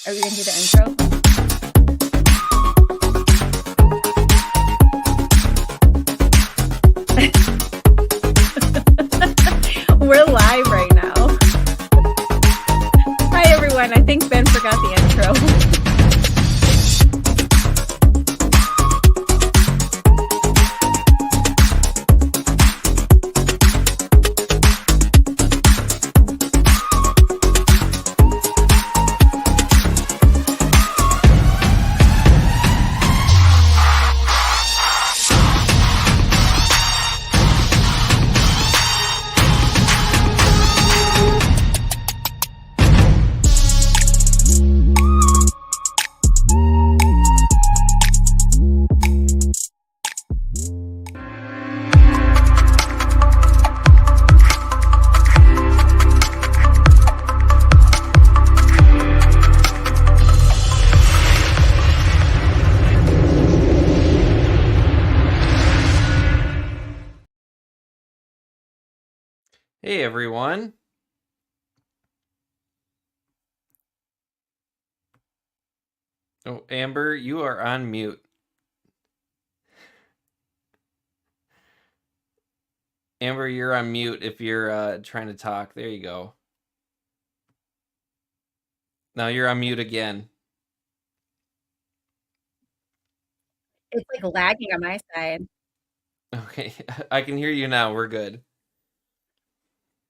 Are we gonna do the intro? We're live right now. Hi everyone. I think Ben forgot the intro. Hey everyone. Oh, Amber, you are on mute. Amber, you're on mute if you're trying to talk. There you go. Now you're on mute again. It's like lagging on my side. Okay, I can hear you now. We're good.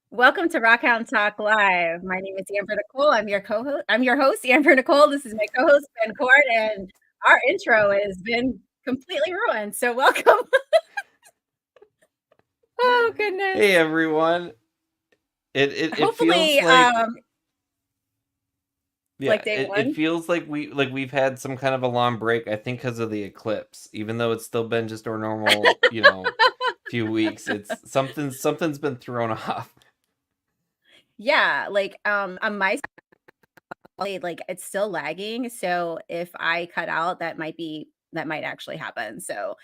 Welcome to Rockhound Talk Live. My name is Amber Nicole. I'm your co-host. I'm your host, Amber Nicole. This is my co-host, Ben Chorn, and our intro has been completely ruined. So welcome. Oh goodness. Hey everyone. It feels Hopefully, like like day it one. feels like we've had some kind of a long break, I think because of the eclipse. Even though it's still been just our normal, few weeks, it's something's been thrown off. Yeah, like on my side, like it's still lagging. So if I cut out, that might actually happen. So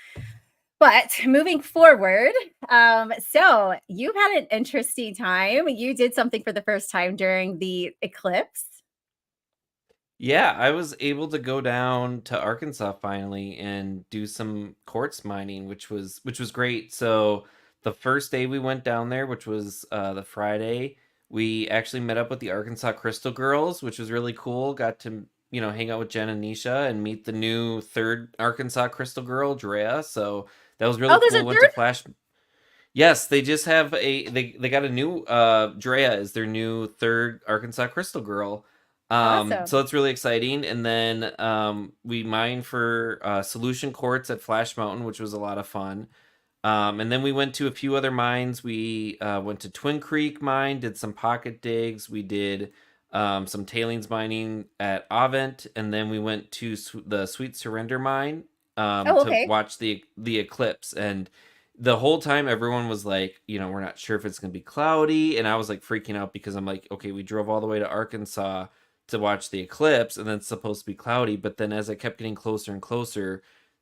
but moving forward, so you've had an interesting time. You did something for the first time during the eclipse. Yeah, I was able to go down to Arkansas finally and do some quartz mining, which was great. So the first day we went down there, which was the Friday, we actually met up with the Arkansas Crystal Girls, which was really cool. Got to hang out with Jen and Nisha and meet the new third Arkansas Crystal Girl, Drea. So that was really Oh, there's a cool. Went to third. Flash. Yes, they just have they got a new Drea is their new third Arkansas Crystal Girl. So Awesome. that's really exciting. And then we mined for solution quartz at Flash Mountain, which was a lot of fun. And then we went to a few other mines. We went to Twin Creek Mine, did some pocket digs. We did some tailings mining at Avent, and then we went to the Sweet Surrender Mine Oh, to okay. watch the eclipse. And the whole time, everyone was like, we're not sure if it's gonna be cloudy, and I was like freaking out because I'm like, okay, we drove all the way to Arkansas to watch the eclipse, and then it's supposed to be cloudy. But then as I kept getting closer and closer,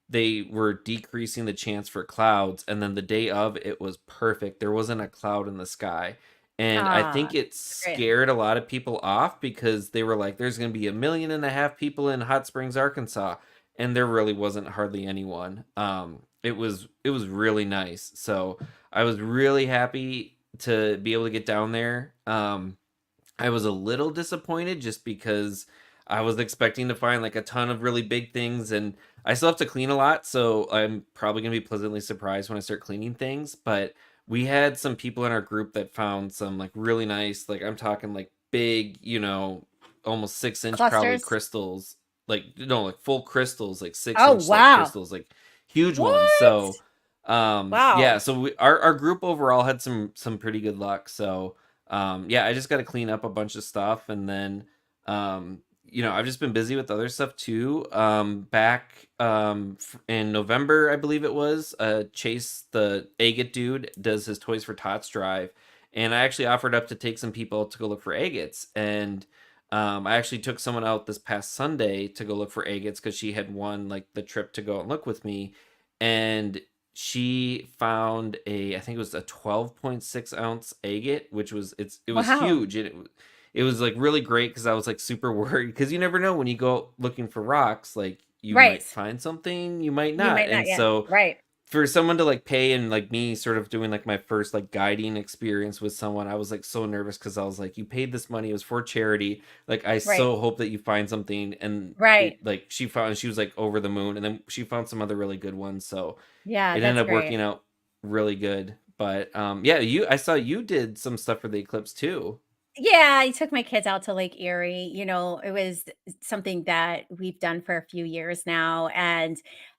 they were decreasing the chance for clouds, and then the day of it was perfect. There wasn't a cloud in the sky, and I think it Great. scared a lot of people off because they were like, there's going to be 1.5 million people in Hot Springs, Arkansas, and there really wasn't hardly anyone. It was really nice. So I was really happy to be able to get down there. I was a little disappointed just because I was expecting to find like a ton of really big things, and I still have to clean a lot, so I'm probably going to be pleasantly surprised when I start cleaning things. But we had some people in our group that found some like really nice, like I'm talking like big, almost 6 inch probably Clusters. crystals, like no, like full crystals, like six Oh, inch like wow. crystals, like huge ones. So What? yeah, Wow. so our group overall had some pretty good luck. So yeah, I just got to clean up a bunch of stuff, and then I've just been busy with other stuff too. Back in November, I believe it was, Chase, the agate dude, does his Toys for Tots drive, and I actually offered up to take some people to go look for agates. And I actually took someone out this past Sunday to go look for agates because she had won like the trip to go and look with me, and she found I think it was a 12.6 ounce agate, which was it was Wow. huge, and it was like really great because I was like super worried because you never know when you go looking for rocks, like you Right. might find something, you might You not. might not, And yeah. so Right. for someone to like pay and like me sort of doing like my first like guiding experience with someone, I was like so nervous because I was like, you paid this money, it was for charity. Like I Right. so hope that you find something. And Right. it like she was like over the moon, and then she found some other really good ones. So Yeah, it that's ended up great. working out really good. But yeah, I saw you did some stuff for the eclipse too. Yeah, I took my kids out to Lake Erie. It was something that we've done for a few years now. And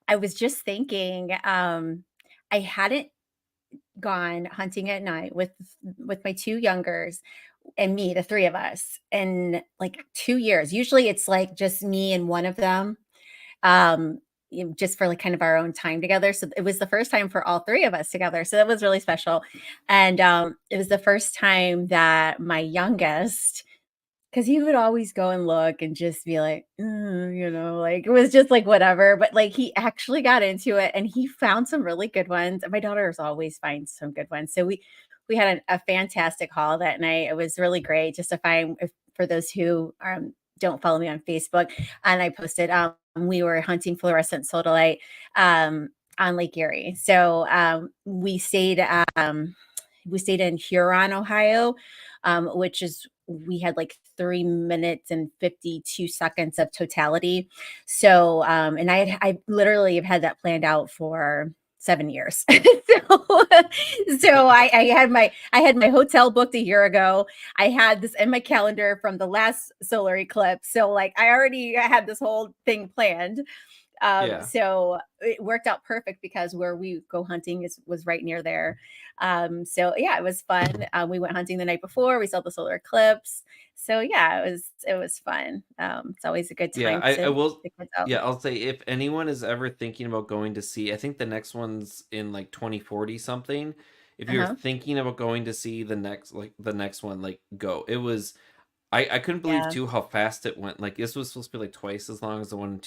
I was just thinking, I hadn't gone hunting at night with my two youngers and me, the three of us, in like 2 years. Usually it's like just me and one of them. Um, just for like kind of our own time together. So it was the first time for all three of us together. So that was really special. And it was the first time that my youngest, because he would always go and look and just be like, like it was just like whatever. But like he actually got into it and he found some really good ones. And my daughters always find some good ones. So we had a fantastic haul that night. It was really great just to find for those who don't follow me on Facebook. And I posted we were hunting fluorescent sodalite on Lake Erie. So we stayed in Huron, Ohio, which is we had like 3 minutes and 52 seconds of totality. So, and I literally have had that planned out for 7 years. I had my hotel booked a year ago. I had this in my calendar from the last solar eclipse. So like I already had this whole thing planned. Yeah. So it worked out perfect because where we go hunting was right near there. So yeah, it was fun. We went hunting the night before. We saw the solar eclipse. So yeah, it was fun. It's always a good Yeah, time I to will. take kids out. Yeah, I'll say if anyone is ever thinking about going to see, I think the next one's in like 2040 something. If Uh you're huh. thinking about going to see the next one, like go. It was I couldn't believe Yeah. too how fast it went. Like this was supposed to be like twice as long as the one in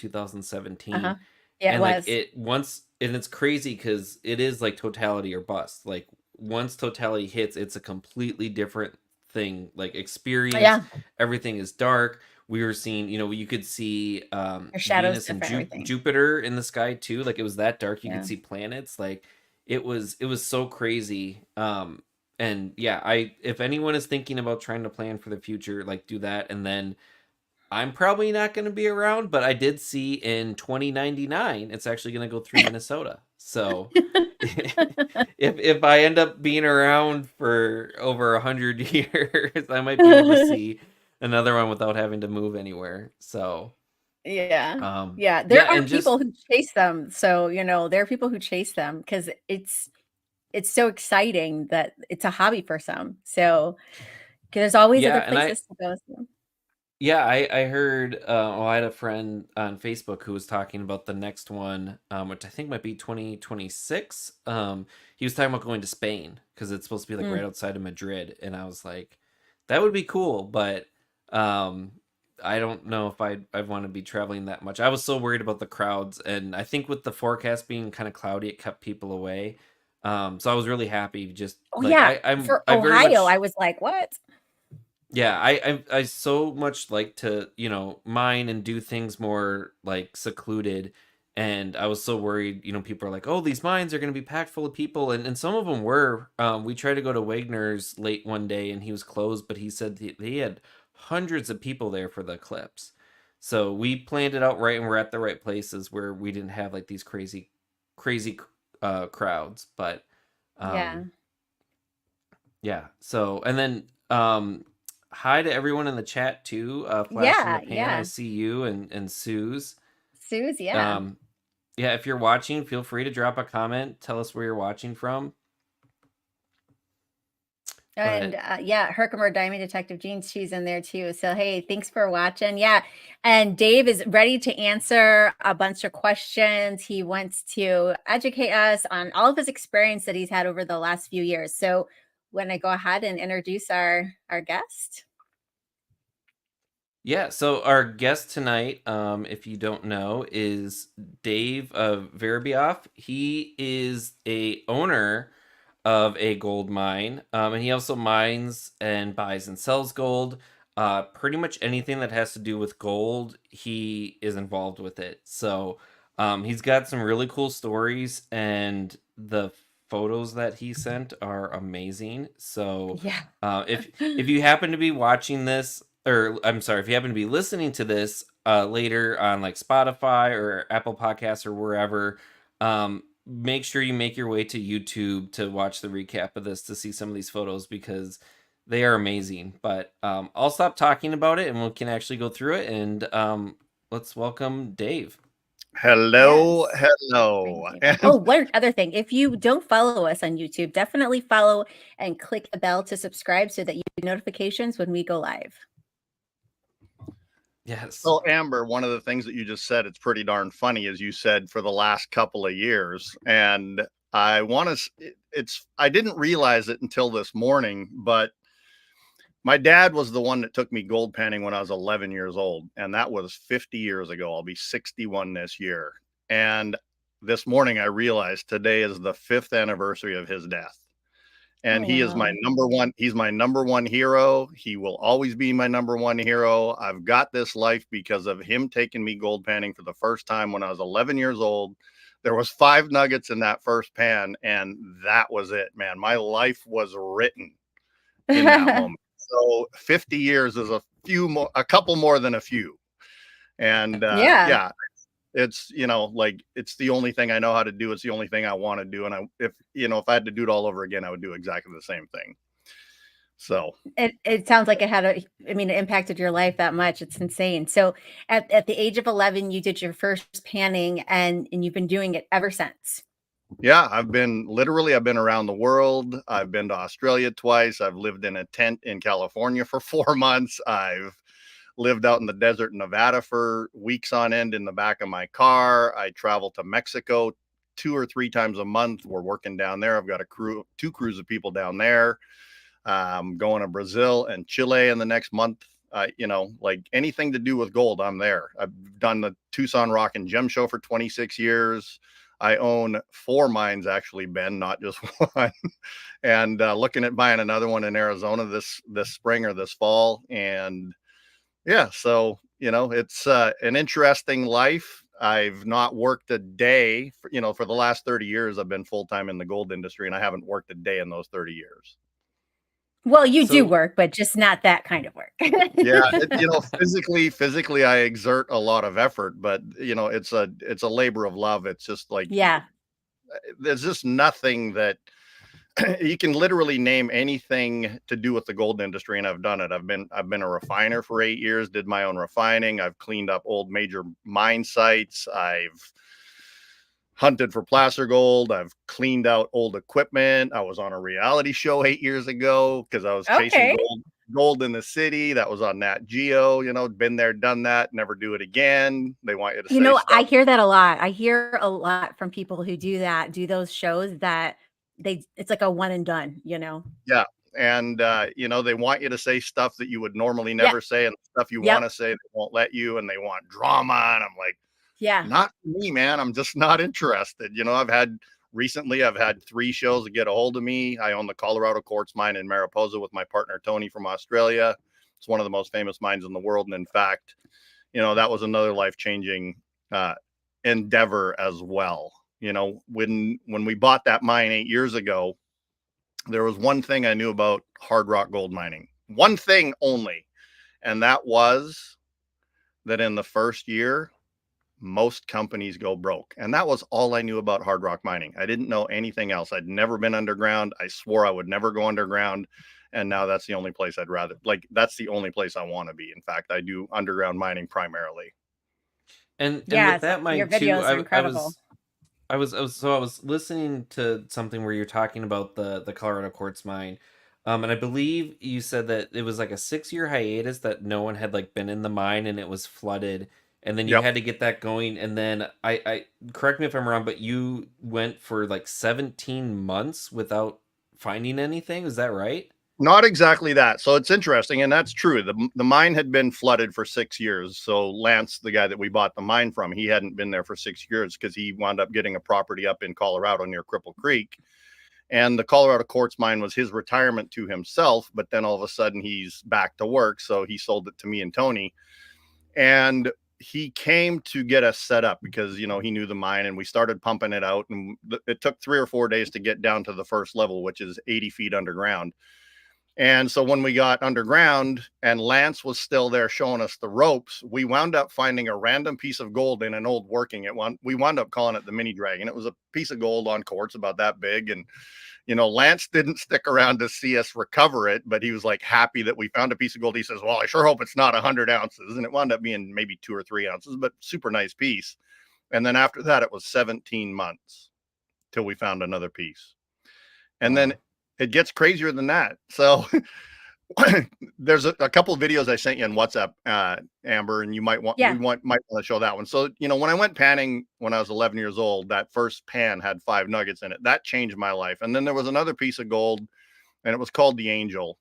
Uh huh. 2017. Yeah, it And like was. it once and it's crazy because it is like totality or bust. Like once totality hits, it's a completely different thing. Like experience, Yeah. everything is dark. We were seeing, you could see Your shadow's Venus and different. Everything. Jupiter in the sky too. Like it was that dark. You could Yeah. see planets. Like it was so crazy. And yeah, I if anyone is thinking about trying to plan for the future, like do that. And then I'm probably not going to be around, but I did see in 2099 it's actually going to go through Minnesota. So if I end up being around for over 100 years, I might be able to see another one without having to move anywhere. So Yeah. Yeah, there yeah, are and just people who chase them. So, there are people who chase them because it's so exciting that it's a hobby for some. So, 'cause there's always yeah, other and places to go, so yeah, I heard. Well, I had a friend on Facebook who was talking about the next one, which I think might be 2026. He was talking about going to Spain because it's supposed to be like right Mm. outside of Madrid, and I was like, that would be cool, but um, I don't know if I'd want to be traveling that much. I was so worried about the crowds, and I think with the forecast being kind of cloudy, it kept people away. So I was really happy. Just Oh, like yeah, for I very Ohio, I much was like, "What?" yeah, I so much like to, mine and do things more like secluded. And I was so worried, people are like, oh, these mines are going to be packed full of people. And some of them were. We tried to go to Wagner's late one day and he was closed, but he said he had hundreds of people there for the eclipse. So we planned it out right and we're at the right places where we didn't have like these crazy, crazy crowds. But Yeah. um, yeah. So, and then hi to everyone in the chat too. Flash from the Yeah, pan. I yeah. see you and Suze. Suze, yeah. Um, yeah, if you're watching, feel free to drop a comment. Tell us where you're watching from. And, But yeah, Herkimer Diamond Detective Jean, she's in there too. So, hey, thanks for watching. Yeah, and Dave is ready to answer a bunch of questions. He wants to educate us on all of his experience that he's had over the last few years. So, when I go ahead and introduce our guest? yeah, so our guest tonight, if you don't know, is Dave Varabioff. He is a owner of a gold mine, and he also mines and buys and sells gold. Pretty much anything that has to do with gold, he is involved with it. So he's got some really cool stories, and the photos that he sent are amazing. So Yeah. if you happen to be watching this, or I'm sorry, if you happen to be listening to this later on like Spotify or Apple Podcasts or wherever, make sure you make your way to YouTube to watch the recap of this to see some of these photos, because they are amazing. But I'll stop talking about it and we can actually go through it. And let's welcome Dave. Hello, Yes. Bring hello. Dave on. Oh, one other thing. If you don't follow us on YouTube, definitely follow and click the bell to subscribe so that you get notifications when we go live. Yes. So Amber, one of the things that you just said, it's pretty darn funny, as you said, for the last couple of years. And I want to, I didn't realize it until this morning, but my dad was the one that took me gold panning when I was 11 years old. And that was 50 years ago. I'll be 61 this year. And this morning I realized today is the 5th anniversary of his death. And he is my number one. He's my number one hero. He will always be my number one hero. I've got this life because of him taking me gold panning for the first time when I was 11 years old. There was 5 nuggets in that first pan, and that was it, man. My life was written in that moment. So 50 years is a couple more than a few. And yeah, it's, like, it's the only thing I know how to do. It's the only thing I want to do. And if I had to do it all over again, I would do exactly the same thing. So it sounds like it impacted your life that much. It's insane. So at the age of 11, you did your first panning and you've been doing it ever since. Yeah, I've been around the world. I've been to Australia twice. I've lived in a tent in California for 4 months. I've lived out in the desert in Nevada for weeks on end in the back of my car. I travel to Mexico 2 or 3 times a month. We're working down there. I've got two crews of people down there. Going to Brazil and Chile in the next month. Like anything to do with gold, I'm there. I've done the Tucson Rock and Gem Show for 26 years. I own 4 mines, actually, Ben, not just one. And looking at buying another one in Arizona this spring or this fall. And yeah, so it's an interesting life. I've not worked a day for the last 30 years. I've been full-time in the gold industry, and I haven't worked a day in those 30 years. Well, you do work, but just not that kind of work. Yeah, physically I exert a lot of effort, but it's a labor of love. It's just like, yeah, there's just nothing that you can literally name anything to do with the gold industry, and I've done it. I've been a refiner for 8 years, did my own refining. I've cleaned up old major mine sites. I've hunted for placer gold. I've cleaned out old equipment. I was on a reality show 8 years ago because I was chasing gold in the city. That was on Nat Geo. Been there, done that. Never do it again. They want you to say stuff. I hear that a lot. I hear a lot from people who do those shows that it's like a one and done. Yeah. And they want you to say stuff that you would normally never say, and stuff you want to say, they won't let you, and they want drama. And I'm like, yeah, not me, man. I'm just not interested. Recently I've had 3 shows that get a hold of me. I own the Colorado quartz mine in Mariposa with my partner, Tony, from Australia. It's one of the most famous mines in the world. And in fact, that was another life-changing endeavor as well. When we bought that mine 8 years ago, there was one thing I knew about hard rock gold mining, one thing only. And that was that in the first year, most companies go broke. And that was all I knew about hard rock mining. I didn't know anything else. I'd never been underground. I swore I would never go underground. And now that's the only place that's the only place I want to be. In fact, I do underground mining primarily. And with that mine your videos too, are incredible. I was listening to something where you're talking about the Colorado quartz mine. And I believe you said that it was like a 6-year hiatus that no one had been in the mine, and it was flooded. And then you had to get that going. And then I correct me if I'm wrong, but you went for 17 months without finding anything. Is that right? Not exactly that. So it's interesting. And that's true. The mine had been flooded for 6 years. So Lance, the guy that we bought the mine from, he hadn't been there for 6 years because he wound up getting a property up in Colorado near Cripple Creek. And the Colorado quartz mine was his retirement to himself, but then all of a sudden he's back to work. So he sold it to me and Tony. And he came to get us set up because, you know, he knew the mine, and we started pumping it out. And it took 3 or 4 days to get down to the first level, which is 80 feet underground. And so when we got underground and Lance was still there showing us the ropes, we wound up finding a random piece of gold in an old working. We wound up calling it the mini dragon. It was a piece of gold on quartz about that big. And, you know, Lance didn't stick around to see us recover it, but he was like happy that we found a piece of gold. He says, well, I sure hope it's not 100 ounces. And it wound up being maybe 2 or 3 ounces, but super nice piece. And then after that, it was 17 months till we found another piece. And then it gets crazier than that. So there's a couple of videos I sent you on WhatsApp, Amber, and you might want, might want to show that one. So, you know, when I went panning when I was 11 years old, that first pan had 5 nuggets in it. That changed my life. And then there was another piece of gold, and it was called the Angel.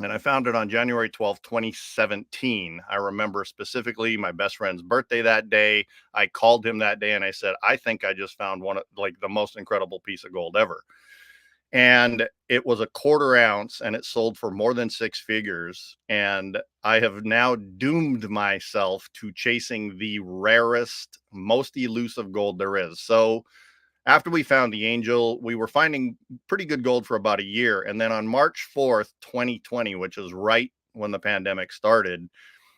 And I found it on January 12th, 2017. I remember specifically my best friend's birthday that day. I called him that day and I said, I think I just found one of like the most incredible piece of gold ever. And it was a 1/4 ounce, and it sold for more than 6 figures. And I have now doomed myself to chasing the rarest, most elusive gold there is. So after we found the Angel, we were finding pretty good gold for about a year. And then on March 4th, 2020, which is right when the pandemic started,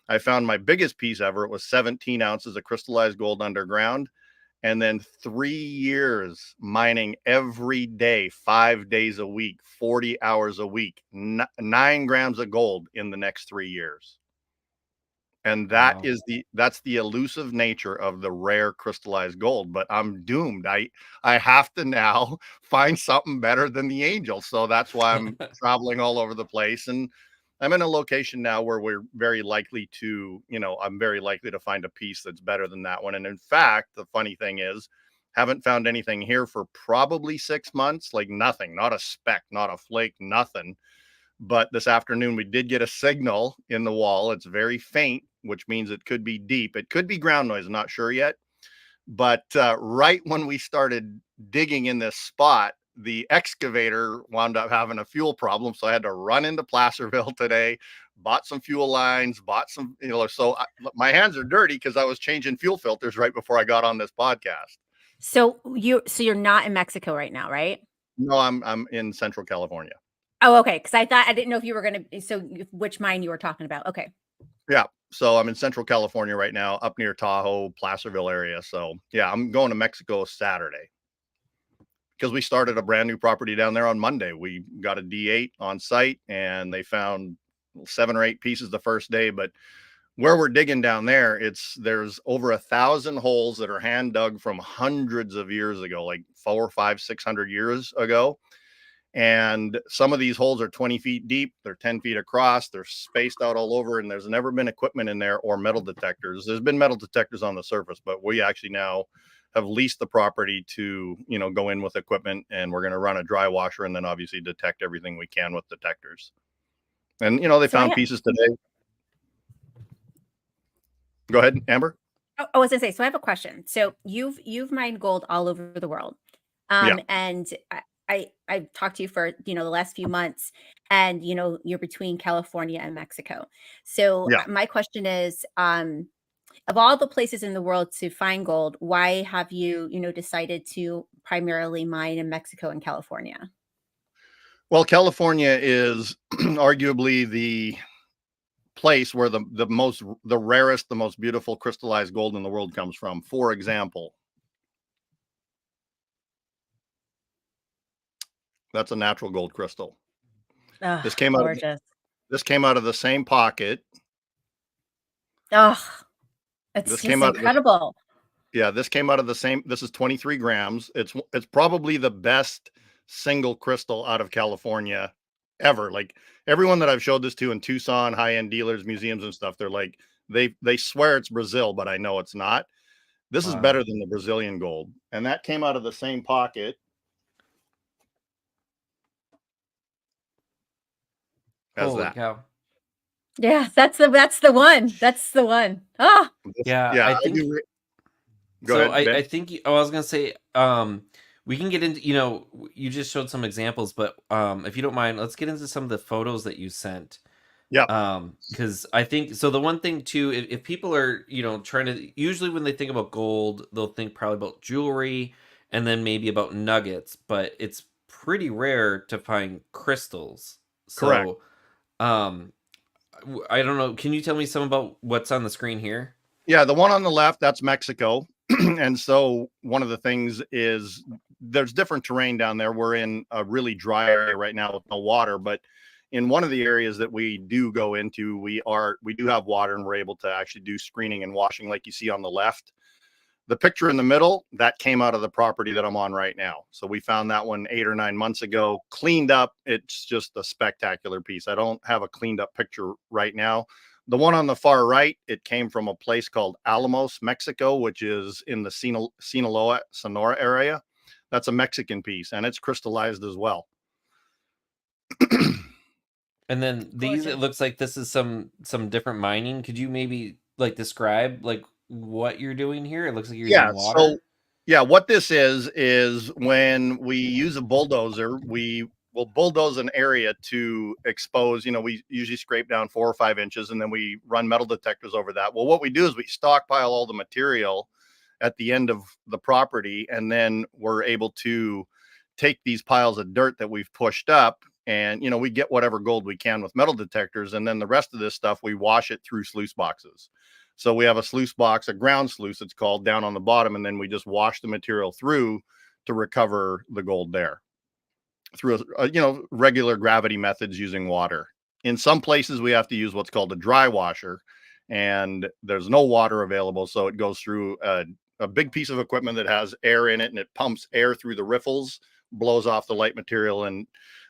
I found my biggest piece ever. It was 17 ounces of crystallized gold underground. And then 3 years mining every day, 5 days a week, 40 hours a week, 9 grams of gold in the next 3 years. And that is that's the elusive nature of the rare crystallized gold. But I'm doomed. I have to now find something better than the Angel. So that's why I'm traveling all over the place. And I'm in a location now where we're very likely to, you know, I'm very likely to find a piece that's better than that one. And in fact, the funny thing is, haven't found anything here for probably 6 months, like nothing, not a speck, not a flake, nothing. But this afternoon, we did get a signal in the wall. It's very faint, which means it could be deep. It could be ground noise. I'm not sure yet. But right when we started digging in this spot, the excavator wound up having a fuel problem. So I had to run into Placerville today, bought some fuel lines, bought some, you know, so my hands are dirty because I was changing fuel filters right before I got on this podcast. So you're not in Mexico right now, right? No, I'm in Central California. Oh, okay. Because I didn't know if you were going to, so which mine you were talking about. Okay. Yeah. So I'm in Central California right now, up near Tahoe, Placerville area. So yeah, I'm going to Mexico Saturday because we started a brand new property down there on Monday. We got a D8 on site and they found 7 or 8 pieces the first day. But where we're digging down there, there's over 1,000 holes that are hand dug from hundreds of years ago, like 400, 500, 600 years ago. And some of these holes are 20 feet deep. They're 10 feet across. They're spaced out all over. And there's never been equipment in there or metal detectors. There's been metal detectors on the surface, but we actually now have leased the property to, you know, go in with equipment, and we're going to run a dry washer and then obviously detect everything we can with detectors. And, you know, they found pieces today. Go ahead, Amber. Oh, I was going to say, so I have a question. So you've mined gold all over the world. And I've talked to you for, you know, the last few months, and, you know, you're between California and Mexico. So my question is, of all the places in the world to find gold, why have you, you know, decided to primarily mine in Mexico and California? Well, California is arguably the place where the rarest, the most beautiful crystallized gold in the world comes from. For example, that's a natural gold crystal. This came out of the same pocket. Oh, it's incredible. This came out of the same. This is 23 grams. It's probably the best single crystal out of California ever. Like everyone that I've showed this to in Tucson, high-end dealers, museums and stuff, they're like, they swear it's Brazil, but I know it's not. This is better than the Brazilian gold. And that came out of the same pocket. Holy cow. Yeah, that's the one. That's the one. Yeah, I think Go ahead, I think I was gonna say we can get into, you just showed some examples, but if you don't mind, let's get into some of the photos that you sent. Yeah, Because I think so. The one thing too, if people are, trying to, usually when they think about gold, they'll think probably about jewelry and then maybe about nuggets, but it's pretty rare to find crystals. correct. So, um, I don't know. Can you tell me some about what's on the screen here? Yeah, the one on the left, that's Mexico. And so one of the things is there's different terrain down there. We're in a really dry area right now with no water, but in one of the areas that we do go into, we do have water and we're able to actually do screening and washing like you see on the left. The picture in the middle, that came out of the property that I'm on right now. So we found that one 8 or 9 months ago, cleaned up. It's just a spectacular piece. I don't have a cleaned up picture right now. The one on the far right, it came from a place called Alamos, Mexico, which is in the Sinaloa, Sonora area. That's a Mexican piece and it's crystallized as well. And then these, it Gorgeous. looks like this is some different mining. Could you maybe like describe like what you're doing here? It looks like you're Yeah. using So, water. yeah, what this is when we use a bulldozer, we will bulldoze an area to expose, we usually scrape down 4 or 5 inches and then we run metal detectors over that. Well, what we do is we stockpile all the material at the end of the property, and then we're able to take these piles of dirt that we've pushed up and we get whatever gold we can with metal detectors, and then the rest of this stuff we wash it through sluice boxes. So we have a sluice box, a ground sluice it's called, down on the bottom, and then we just wash the material through to recover the gold there through regular gravity methods using water. In some places we have to use what's called a dry washer, and there's no water available, so it goes through a big piece of equipment that has air in it, and it pumps air through the riffles, blows off the light material, and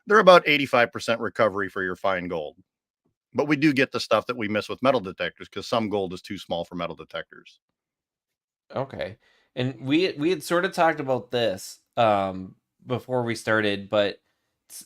they're about 85% recovery for your fine gold. But we do get the stuff that we miss with metal detectors because some gold is too small for metal detectors. Okay. And we had sort of talked about this before we started, but s-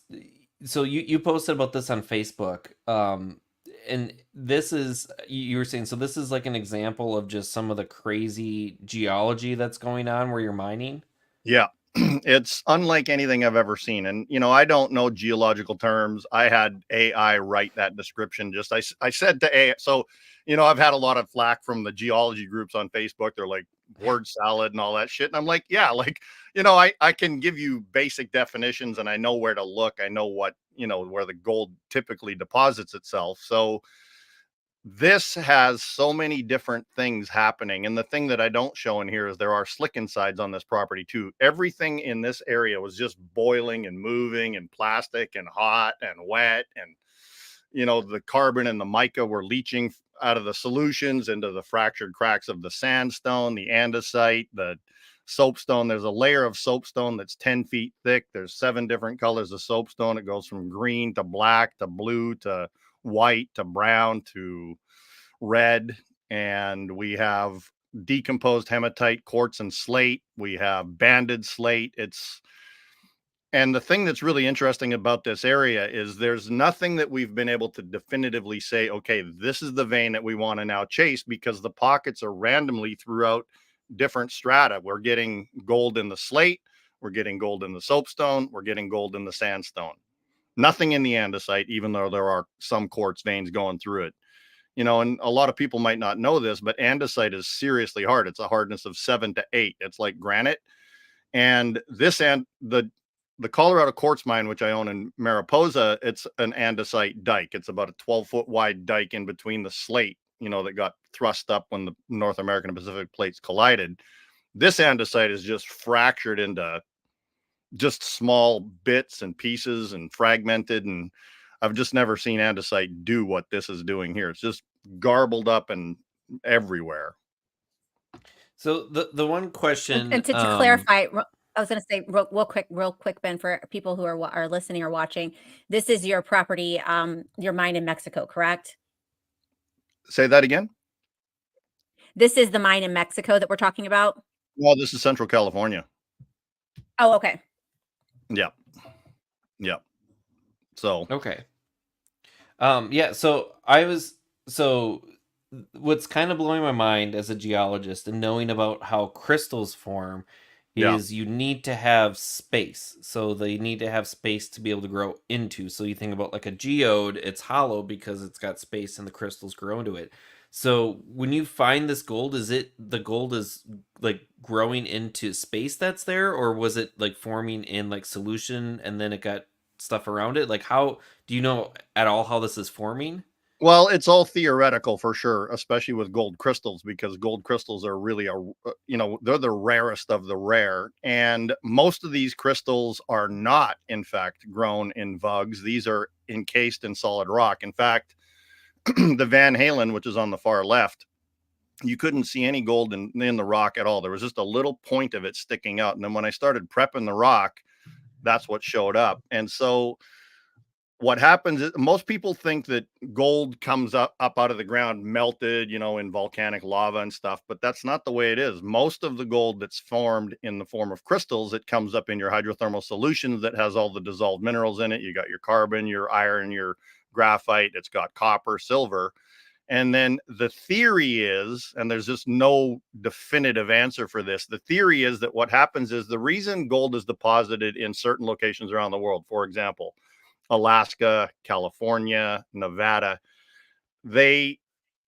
so you posted about this on Facebook. And this is, you were saying, so this is like an example of just some of the crazy geology that's going on where you're mining. Yeah. It's unlike anything I've ever seen. And, I don't know geological terms. I had AI write that description. I said to AI, so, I've had a lot of flack from the geology groups on Facebook. They're like word salad and all that shit. And I'm like, yeah, like, I can give you basic definitions and I know where to look. I know what, where the gold typically deposits itself. So, this has so many different things happening. And the thing that I don't show in here is there are slick insides on this property too. Everything in this area was just boiling and moving and plastic and hot and wet. And, the carbon and the mica were leaching out of the solutions into the fractured cracks of the sandstone, the andesite, the soapstone. There's a layer of soapstone that's 10 feet thick. There's 7 different colors of soapstone. It goes from green to black to blue to white to brown to red. And we have decomposed hematite, quartz, and slate. We have banded slate. And the thing that's really interesting about this area is there's nothing that we've been able to definitively say, okay, this is the vein that we want to now chase, because the pockets are randomly throughout different strata. We're getting gold in the slate, we're getting gold in the soapstone, we're getting gold in the sandstone. Nothing in the andesite, even though there are some quartz veins going through it. And a lot of people might not know this, but andesite is seriously hard. It's a hardness of 7 to 8. It's like granite. And the Colorado quartz mine, which I own in Mariposa, it's an andesite dike. It's about a 12-foot wide dike in between the slate, that got thrust up when the North American and Pacific plates collided. This andesite is just fractured into just small bits and pieces and fragmented. And I've just never seen andesite do what this is doing here. It's just garbled up and everywhere. So the one question, And to clarify, I was going to say real quick, Ben, for people who are listening or watching, this is your property, your mine in Mexico, correct? Say that again. This is the mine in Mexico that we're talking about. Well, this is Central California. Oh, okay. Yeah. Yeah. So, okay. Yeah, so what's kind of blowing my mind as a geologist and knowing about how crystals form Yeah. is you need to have space. So they need to have space to be able to grow into. So you think about like a geode, it's hollow because it's got space and the crystals grow into it. So when you find this gold, is it the gold is like growing into space that's there, or was it like forming in like solution and then it got stuff around it? Like how do you know at all how this is forming? Well, it's all theoretical for sure, especially with gold crystals, because gold crystals are really they're the rarest of the rare. And most of these crystals are not, in fact, grown in vugs. These are encased in solid rock. In fact, the Van Halen, which is on the far left, you couldn't see any gold in the rock at all. There was just a little point of it sticking out. And then when I started prepping the rock, that's what showed up. And so what happens is most people think that gold comes up out of the ground melted, in volcanic lava and stuff, but that's not the way it is. Most of the gold that's formed in the form of crystals, it comes up in your hydrothermal solutions that has all the dissolved minerals in it. You got your carbon, your iron, your graphite, it's got copper, silver. And then the theory is, and there's just no definitive answer for this, the theory is that what happens is the reason gold is deposited in certain locations around the world, for example, Alaska, California, Nevada, they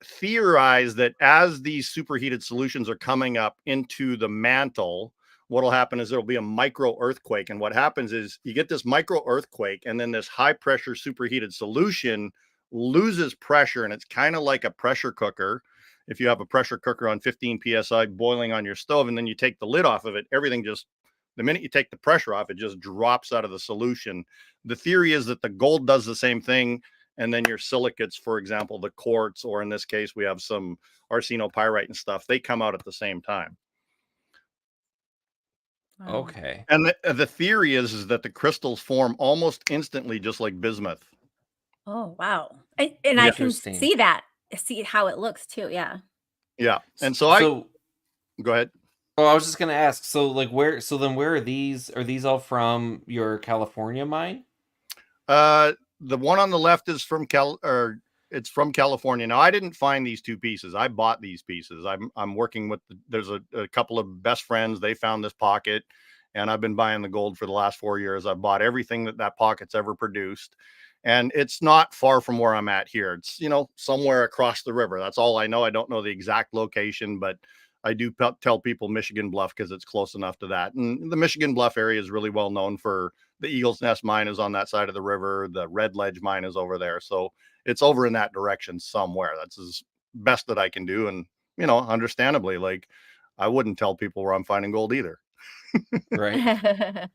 theorize that as these superheated solutions are coming up into the mantle, what will happen is there'll be a micro earthquake. And what happens is you get this micro earthquake, and then this high pressure superheated solution loses pressure. And it's kind of like a pressure cooker. If you have a pressure cooker on 15 psi boiling on your stove, and then you take the lid off of it, everything just, the minute you take the pressure off, it just drops out of the solution. The theory is that the gold does the same thing. And then your silicates, for example, the quartz, or in this case, we have some arsenopyrite and stuff, they come out at the same time. Wow. Okay. And the theory is that the crystals form almost instantly, just like bismuth. Oh, wow. And I Yeah. can Interesting. see how it looks too. Yeah. Yeah. And So go ahead. oh, I was just gonna ask. So, like, where are these? Are these all from your California mine? The one on the left is from it's from California. Now, I didn't find these two pieces. I bought these pieces. I'm working with there's a couple of best friends. They found this pocket, and I've been buying the gold for the last 4 years. I've bought everything that pocket's ever produced, and it's not far from where I'm at here. It's somewhere across the river. That's all I know. I don't know the exact location, but I do tell people Michigan Bluff because it's close enough to that. And the Michigan Bluff area is really well known for the Eagle's Nest mine is on that side of the river. The Red Ledge mine is over there. So it's over in that direction somewhere. That's as best that I can do. And, understandably, like I wouldn't tell people where I'm finding gold either. Right.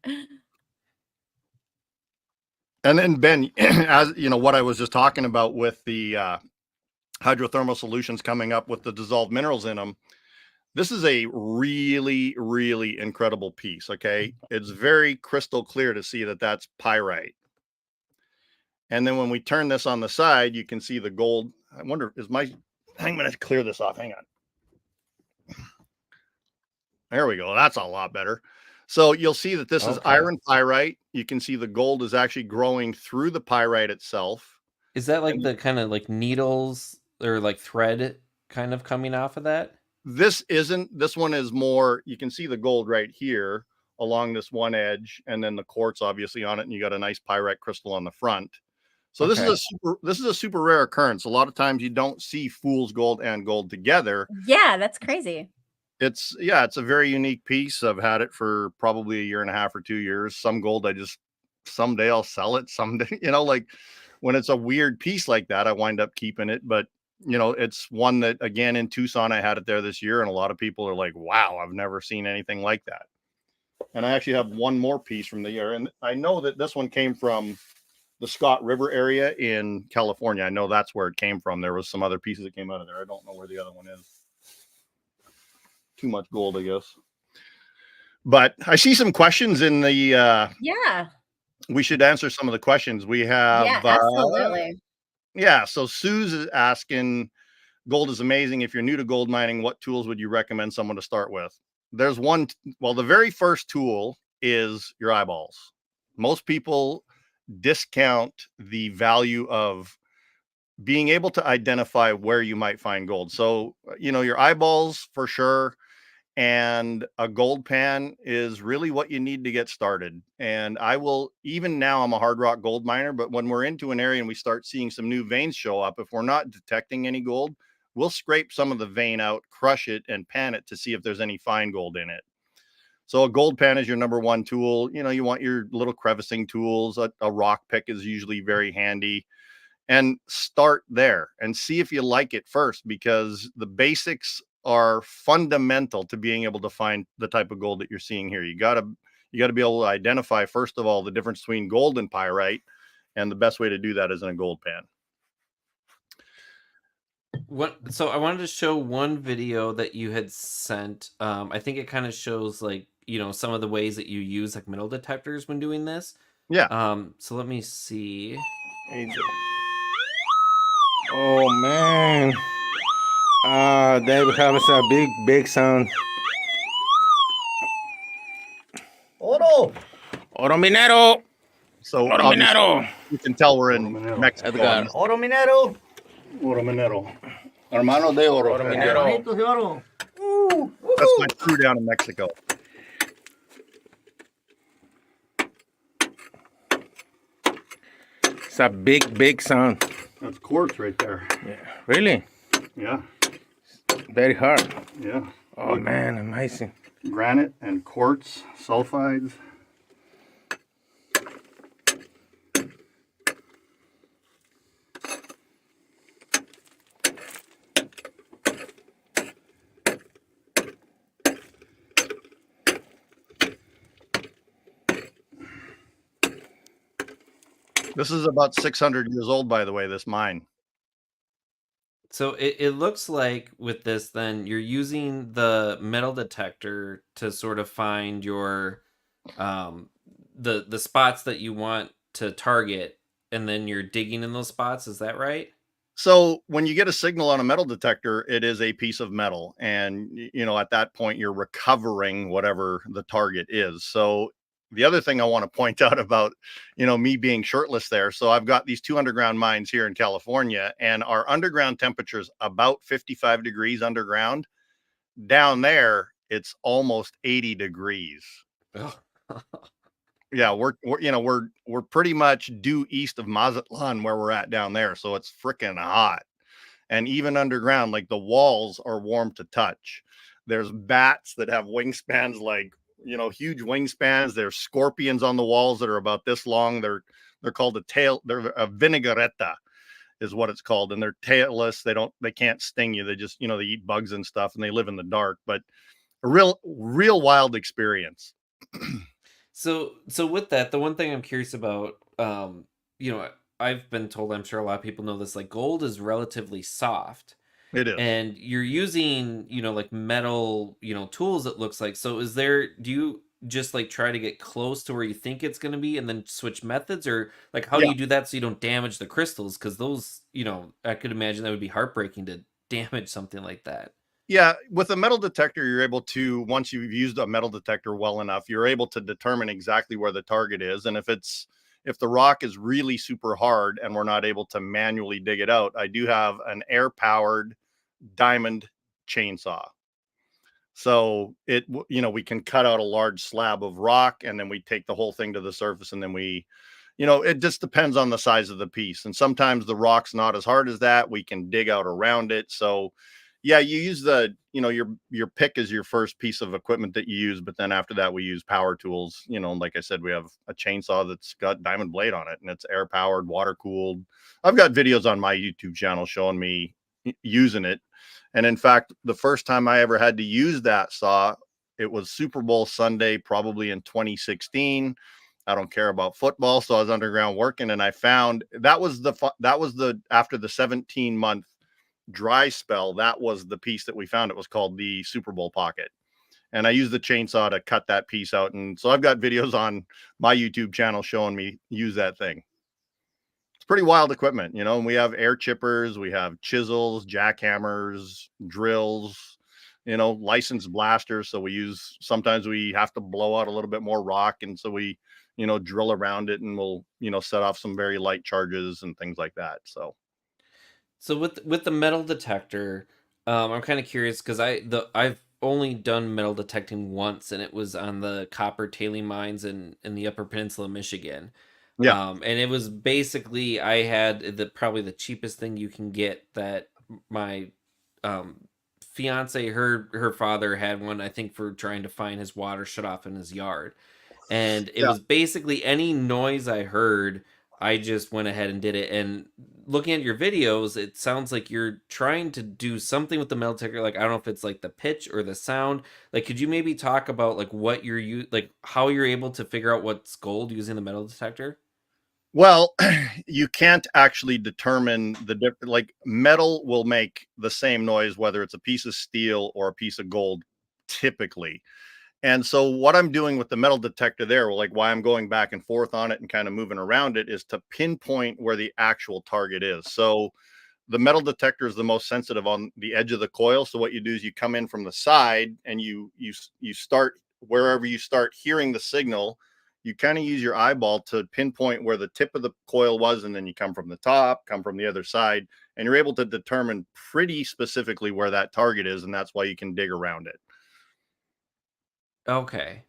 And then Ben, as what I was just talking about with the hydrothermal solutions coming up with the dissolved minerals in them, this is a really, really incredible piece. Okay. It's very crystal clear to see that that's pyrite. And then when we turn this on the side, you can see the gold. I wonder, I'm going to clear this off. Hang on. There we go. That's a lot better. So you'll see that this is iron pyrite. You can see the gold is actually growing through the pyrite itself. Is that like the kind of like needles or like thread kind of coming off of that? This one is more, you can see the gold right here along this one edge, and then the quartz obviously on it, and you got a nice pyrite crystal on the front. So this is a super rare occurrence. A lot of times you don't see fool's gold and gold together. Yeah, that's crazy. It's a very unique piece. I've had it for probably 1.5 years or 2 years. Some gold someday I'll sell it. Someday, like when it's a weird piece like that, I wind up keeping it. But it's one that, again, in Tucson, I had it there this year, and a lot of people are like, wow, I've never seen anything like that. And I actually have one more piece from the year, and I know that this one came from the Scott River area in California. I know that's where it came from. There was some other pieces that came out of there. I don't know where the other one is. Too much gold, I guess. But I see some questions in the Yeah. We should answer some of the questions we have. Yeah, absolutely. Yeah, so Sue's is asking, gold is amazing. If you're new to gold mining, what tools would you recommend someone to start with? There's one. Well, the very first tool is your eyeballs. Most people discount the value of being able to identify where you might find gold. So, your eyeballs for sure. and a gold pan is really what you need to get started. And I will, even now, I'm a hard rock gold miner, but when we're into an area and we start seeing some new veins show up, if we're not detecting any gold, we'll scrape some of the vein out, crush it, and pan it to see if there's any fine gold in it. So a gold pan is your number one tool. You know, you want your little crevicing tools. A rock pick is usually very handy. And start there and see if you like it first, because the basics are fundamental to being able to find the type of gold that you're seeing here. You gotta be able to identify, first of all, the difference between gold and pyrite. And the best way to do that is in a gold pan. So I wanted to show one video that you had sent. I think it kind of shows, like, you know, some of the ways that you use like metal detectors when doing this. Yeah. So let me see. Oh man. Dave having a big sound. Oro. Oro minero. So Oro minero. you can tell we're in Mexico. Edgar. Oro minero. Oro minero. Hermano de oro. Oro minero. Hermanitos de oro. That's my crew down in Mexico. It's a big sound. That's quartz right there. Yeah. Really? Yeah. Very hard. Yeah. Oh man, amazing. Granite and quartz sulfides. This is about 600 years old, by the way, this mine. So it looks like with this, then you're using the metal detector to sort of find your the spots that you want to target, and then you're digging in those spots. Is that right? So when you get a signal on a metal detector, it is a piece of metal. And, you know, at that point, you're recovering whatever the target is. So the other thing I want to point out about, you know, me being shirtless there. So I've got these 2 underground mines here in California, and our underground temperatures about 55 degrees underground. Down there, it's almost 80 degrees. Oh. Yeah, we're you know, we're pretty much due east of Mazatlan where we're at down there, so it's freaking hot. And even underground, like, the walls are warm to touch. There's bats that have wingspans, like, you know, huge wingspans. There's scorpions on the walls that are about this long. They're called they're a vinaigretta is what it's called, and they're tailless. They can't sting you. They just, you know, they eat bugs and stuff, and they live in the dark. But a real wild experience. So with that, the one thing I'm curious about, you know, I've been told, I'm sure a lot of people know this, like, gold is relatively soft. It is. And you're using, you know, like metal, you know, tools, it looks like. So do you just like try to get close to where you think it's going to be and then switch methods, or like how do Yeah. you do that so you don't damage the crystals? Because those, you know, I could imagine that would be heartbreaking to damage something like that. Yeah, with a metal detector, you're able to, once you've used a metal detector well enough, you're able to determine exactly where the target is. And if the rock is really super hard and we're not able to manually dig it out, I do have an air-powered diamond chainsaw. So you know, we can cut out a large slab of rock, and then we take the whole thing to the surface, and then you know, it just depends on the size of the piece. And sometimes the rock's not as hard as that. We can dig out around it. So yeah, you use you know, your pick is your first piece of equipment that you use, but then after that we use power tools. You know, like I said, we have a chainsaw that's got diamond blade on it, and it's air powered, water cooled. I've got videos on my YouTube channel showing me using it. And in fact, the first time I ever had to use that saw, it was Super Bowl Sunday, probably in 2016. I don't care about football, so I was underground working, and I found that was the after the 17-month dry spell, that was the piece that we found. It was called the Super Bowl pocket, and I used the chainsaw to cut that piece out. And so I've got videos on my YouTube channel showing me use that thing. It's pretty wild equipment, you know. And we have air chippers, we have chisels, jackhammers, drills, you know, licensed blasters. So sometimes we have to blow out a little bit more rock, and so we, you know, drill around it, and we'll, you know, set off some very light charges and things like that. So with the metal detector, I'm kind of curious because I've only done metal detecting once, and it was on the copper tailing mines in the Upper Peninsula of Michigan. Yeah. And it was basically, I had probably the cheapest thing you can get that my um, fiance, her father had one, I think, for trying to find his water shut off in his yard. And it Yeah. was basically any noise I heard, I just went ahead and did it. And looking at your videos, it sounds like you're trying to do something with the metal detector. Like, I don't know if it's like the pitch or the sound. Like, could you maybe talk about like what like how you're able to figure out what's gold using the metal detector? Well, you can't actually determine the different, like metal will make the same noise, whether it's a piece of steel or a piece of gold, typically. And so what I'm doing with the metal detector there, like why I'm going back and forth on it and kind of moving around it, is to pinpoint where the actual target is. So the metal detector is the most sensitive on the edge of the coil. So what you do is you come in from the side and you start wherever you start hearing the signal. You kind of use your eyeball to pinpoint where the tip of the coil was, and then you come from the top, come from the other side, and you're able to determine pretty specifically where that target is, and that's why you can dig around it. Okay.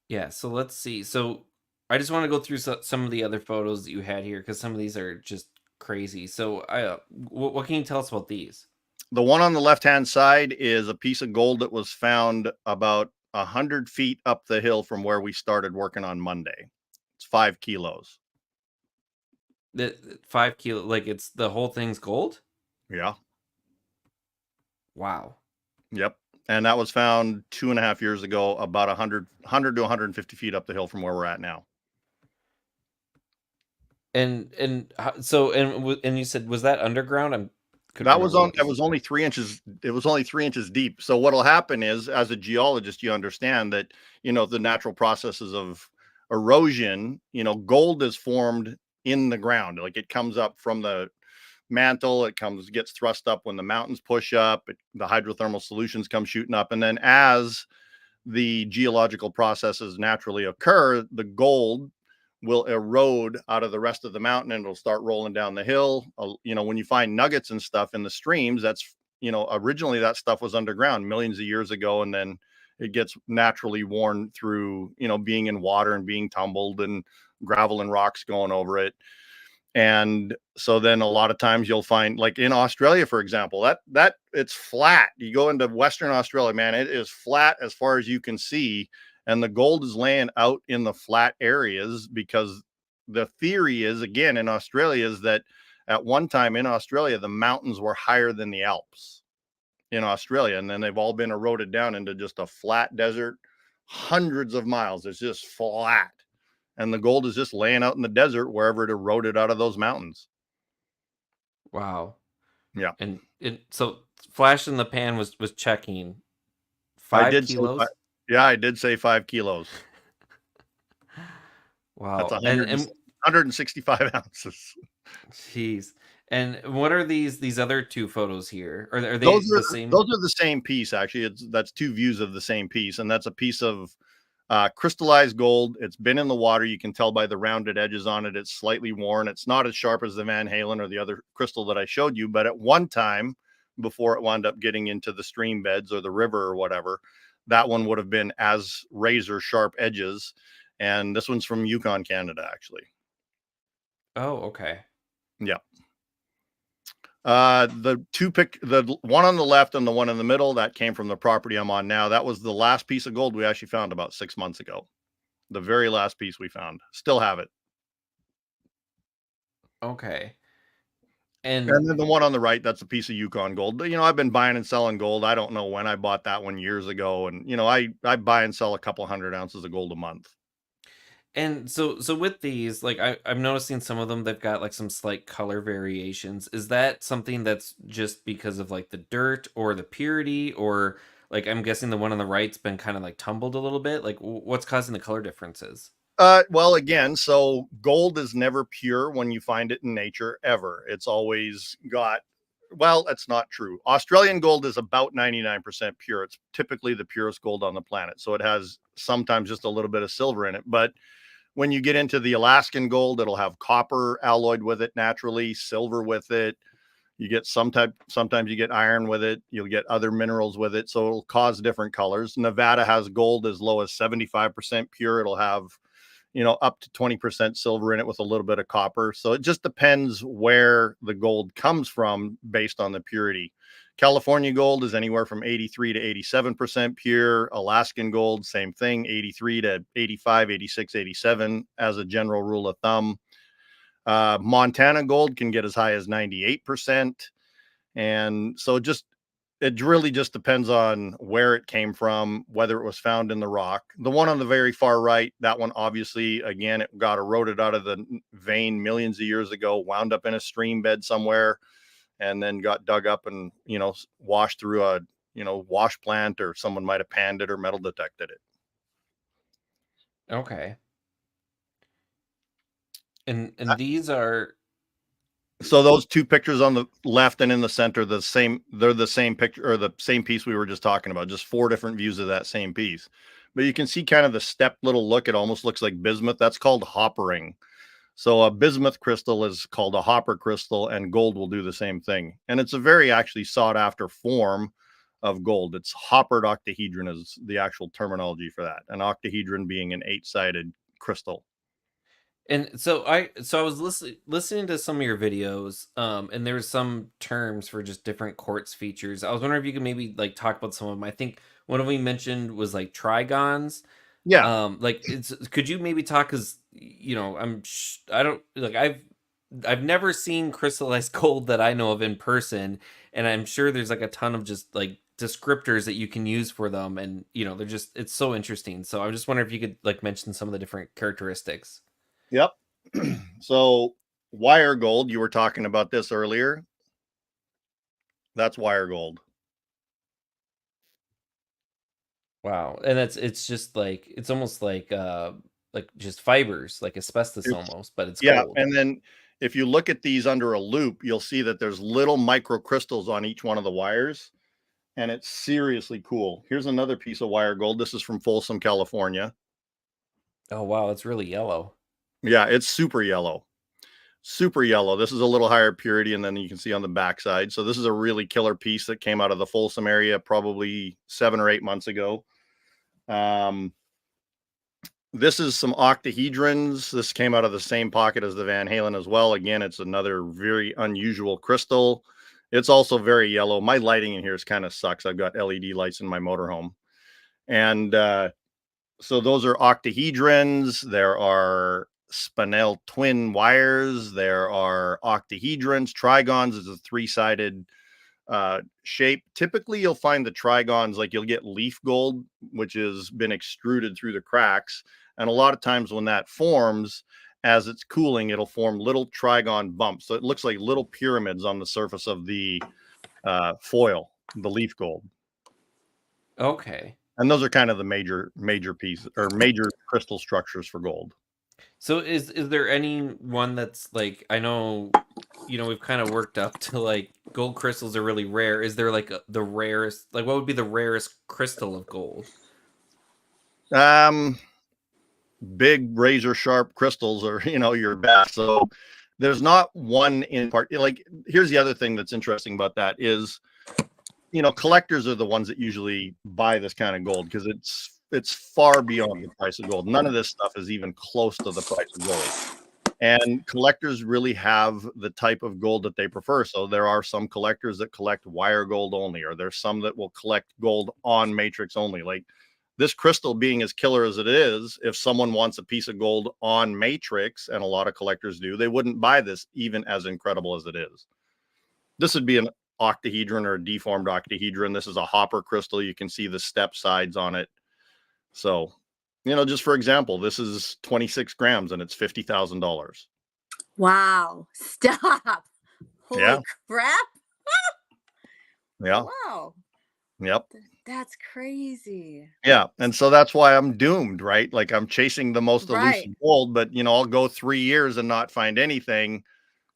Yeah, so let's see. So I just want to go through some of the other photos that you had here because some of these are just crazy. So what can you tell us about these? The one on the left-hand side is a piece of gold that was found about 100 feet up the hill from where we started working on Monday. It's 5 kilos. The 5 kilo, like it's the whole thing's gold? Yeah. Wow. Yep. And that was found 2.5 years ago, about 100 to 150 feet up the hill from where we're at now. And you said, was that underground? Couldn't That was remember on, what you it was only 3 inches. It was only 3 inches deep. So what'll happen is, as a geologist, you understand that, the natural processes of erosion, gold is formed in the ground. Like it comes up from the mantle, gets thrust up when the mountains push up, the hydrothermal solutions come shooting up. And then as the geological processes naturally occur, the gold will erode out of the rest of the mountain and it'll start rolling down the hill. When you find nuggets and stuff in the streams, that's, originally that stuff was underground millions of years ago. And then it gets naturally worn through, being in water and being tumbled and gravel and rocks going over it. And so then a lot of times you'll find, like in Australia, for example, that it's flat. You go into Western Australia, man, it is flat as far as you can see. And the gold is laying out in the flat areas because the theory is, again, in Australia, is that at one time in Australia, the mountains were higher than the Alps in Australia. And then they've all been eroded down into just a flat desert, hundreds of miles. It's just flat. And the gold is just laying out in the desert wherever it eroded out of those mountains. Wow. Yeah. And so Flash in the Pan was checking I 5 did say kilos. yeah, I did say 5 kilos. Wow. That's And 165 ounces. jeez. And what are these other two photos here? Are they Those are the same? those are the same piece, actually. That's two views of the same piece, and that's a piece of crystallized gold. It's been in the water. You can tell by the rounded edges on it. It's slightly worn. It's not as sharp as the Van Halen or the other crystal that I showed you, but at one time, before it wound up getting into the stream beds or the river or whatever, that one would have been as razor sharp edges. And this one's from Yukon, Canada, actually. Oh, okay. Yeah. The one on the left and the one in the middle, that came from the property I'm on now. That was the last piece of gold we actually found about 6 months ago. The very last piece we found. Still have it. Okay. And And then the one on the right, that's a piece of Yukon gold. I've been buying and selling gold. I don't know when I bought that one, years ago. And, I buy and sell a couple 100 ounces of gold a month. so with these, like I'm noticing some of them, they've got like some slight color variations. Is that something that's just because of like the dirt or the purity, or like I'm guessing the one on the right's been kind of like tumbled a little bit? Like what's causing the color differences? Well, again, so gold is never pure when you find it in nature, ever. It's always got, well, that's not true. Australian gold is about 99% pure. It's typically the purest gold on the planet. So it has sometimes just a little bit of silver in it. But when you get into the Alaskan gold, it'll have copper alloyed with it naturally, silver with it. You get sometimes you get iron with it. You'll get other minerals with it. So it'll cause different colors. Nevada has gold as low as 75% pure. It'll have, up to 20% silver in it with a little bit of copper. So it just depends where the gold comes from based on the purity. California gold is anywhere from 83 to 87% pure. Alaskan gold, same thing, 83 to 85, 86, 87 as a general rule of thumb. Montana gold can get as high as 98%. And so it really just depends on where it came from, whether it was found in the rock. The one on the very far right, that one, obviously, again, it got eroded out of the vein millions of years ago, wound up in a stream bed somewhere, and then got dug up and, washed through a, wash plant, or someone might have panned it or metal detected it. Okay. And these are, So those two pictures on the left and in the center, they're the same picture, or the same piece we were just talking about, just 4 different views of that same piece. But you can see kind of the stepped little look. It almost looks like bismuth. That's called hoppering. So a bismuth crystal is called a hopper crystal, and gold will do the same thing. And it's a very actually sought after form of gold. It's hoppered octahedron is the actual terminology for that. An octahedron being an 8-sided crystal. and so I was listening to some of your videos, and there's some terms for just different quartz features. I was wondering if you could maybe like talk about some of them. I think one of them you mentioned was like trigons. Yeah. Like could you maybe talk, because I don't like I've never seen crystallized gold that I know of in person, and I'm sure there's like a ton of just like descriptors that you can use for them, and they're just, it's so interesting. So I was just wondering if you could like mention some of the different characteristics. Yep. So wire gold, you were talking about this earlier. That's wire gold. Wow. And it's just like, it's almost like just fibers, like asbestos almost, but it's Yeah. gold. And then if you look at these under a loop, you'll see that there's little microcrystals on each one of the wires. And it's seriously cool. Here's another piece of wire gold. This is from Folsom, California. Oh wow, it's really yellow. Yeah, it's super yellow. Super yellow. This is a little higher purity, and then you can see on the backside. So this is a really killer piece that came out of the Folsom area probably 7 or 8 months ago. This is some octahedrons. This came out of the same pocket as the Van Halen as well. Again, it's another very unusual crystal. It's also very yellow. My lighting in here is kind of sucks. I've got LED lights in my motorhome. And so those are octahedrons. There are spinel twin wires. There are octahedrons. Trigons is a 3-sided shape. Typically, you'll find the trigons, like you'll get leaf gold, which has been extruded through the cracks. And a lot of times when that forms, as it's cooling, it'll form little trigon bumps. So it looks like little pyramids on the surface of the foil, the leaf gold. Okay. And those are kind of the major piece, or major crystal structures for gold. So is there any one that's like, I know, we've kind of worked up to like gold crystals are really rare. Is there like the rarest, like what would be the rarest crystal of gold? Big razor sharp crystals are, your best. So there's not one in part. Like, here's the other thing that's interesting about that is, collectors are the ones that usually buy this kind of gold, because it's far beyond the price of gold. None of this stuff is even close to the price of gold. And collectors really have the type of gold that they prefer. So there are some collectors that collect wire gold only, or there's some that will collect gold on matrix only. Like this crystal being as killer as it is, if someone wants a piece of gold on matrix, and a lot of collectors do, they wouldn't buy this even as incredible as it is. This would be an octahedron or a deformed octahedron. This is a hopper crystal. You can see the step sides on it. So, just for example, this is 26 grams and it's $50,000. Wow. Stop. Holy crap. Yeah. Wow. Yep. That's crazy. Yeah. And so that's why I'm doomed, right? Like I'm chasing the most elusive gold, but I'll go 3 years and not find anything.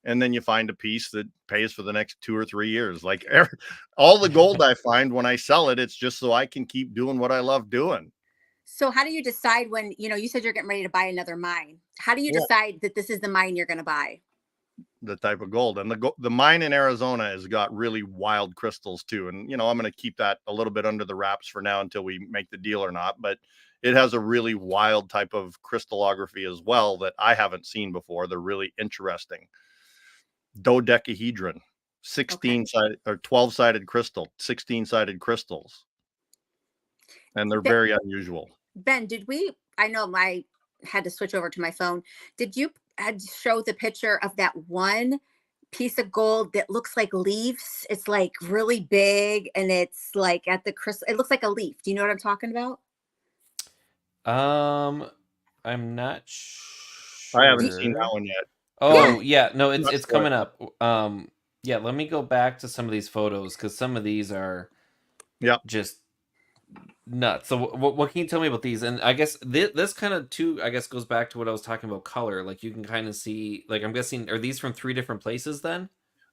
And then you find a piece that pays for the next 2 or 3 years. Like all the gold I find when I sell it, it's just so I can keep doing what I love doing. So how do you decide when, you said you're getting ready to buy another mine? How do you decide that this is the mine you're going to buy? gold. And the mine in Arizona has got really wild crystals too. And I'm going to keep that a little bit under the wraps for now until we make the deal or not. But it has a really wild type of crystallography as well that I haven't seen before. They're really interesting. Dodecahedron, 16-sided or 12-sided crystal, 16-sided crystals. And they're very unusual. Ben, I know I had to switch over to my phone. Did you show the picture of that one piece of gold that looks like leaves? It's like really big and it's like at the crystal. It looks like a leaf. Do you know what I'm talking about? I'm not sure. I haven't seen that one yet. Oh, yeah. No, it's coming up. Yeah, let me go back to some of these photos because some of these are just nuts. So what can you tell me about these? And I guess this kind of too, I guess, goes back to what I was talking about color. Like you can kind of see, like I'm guessing, are these from 3 different places then?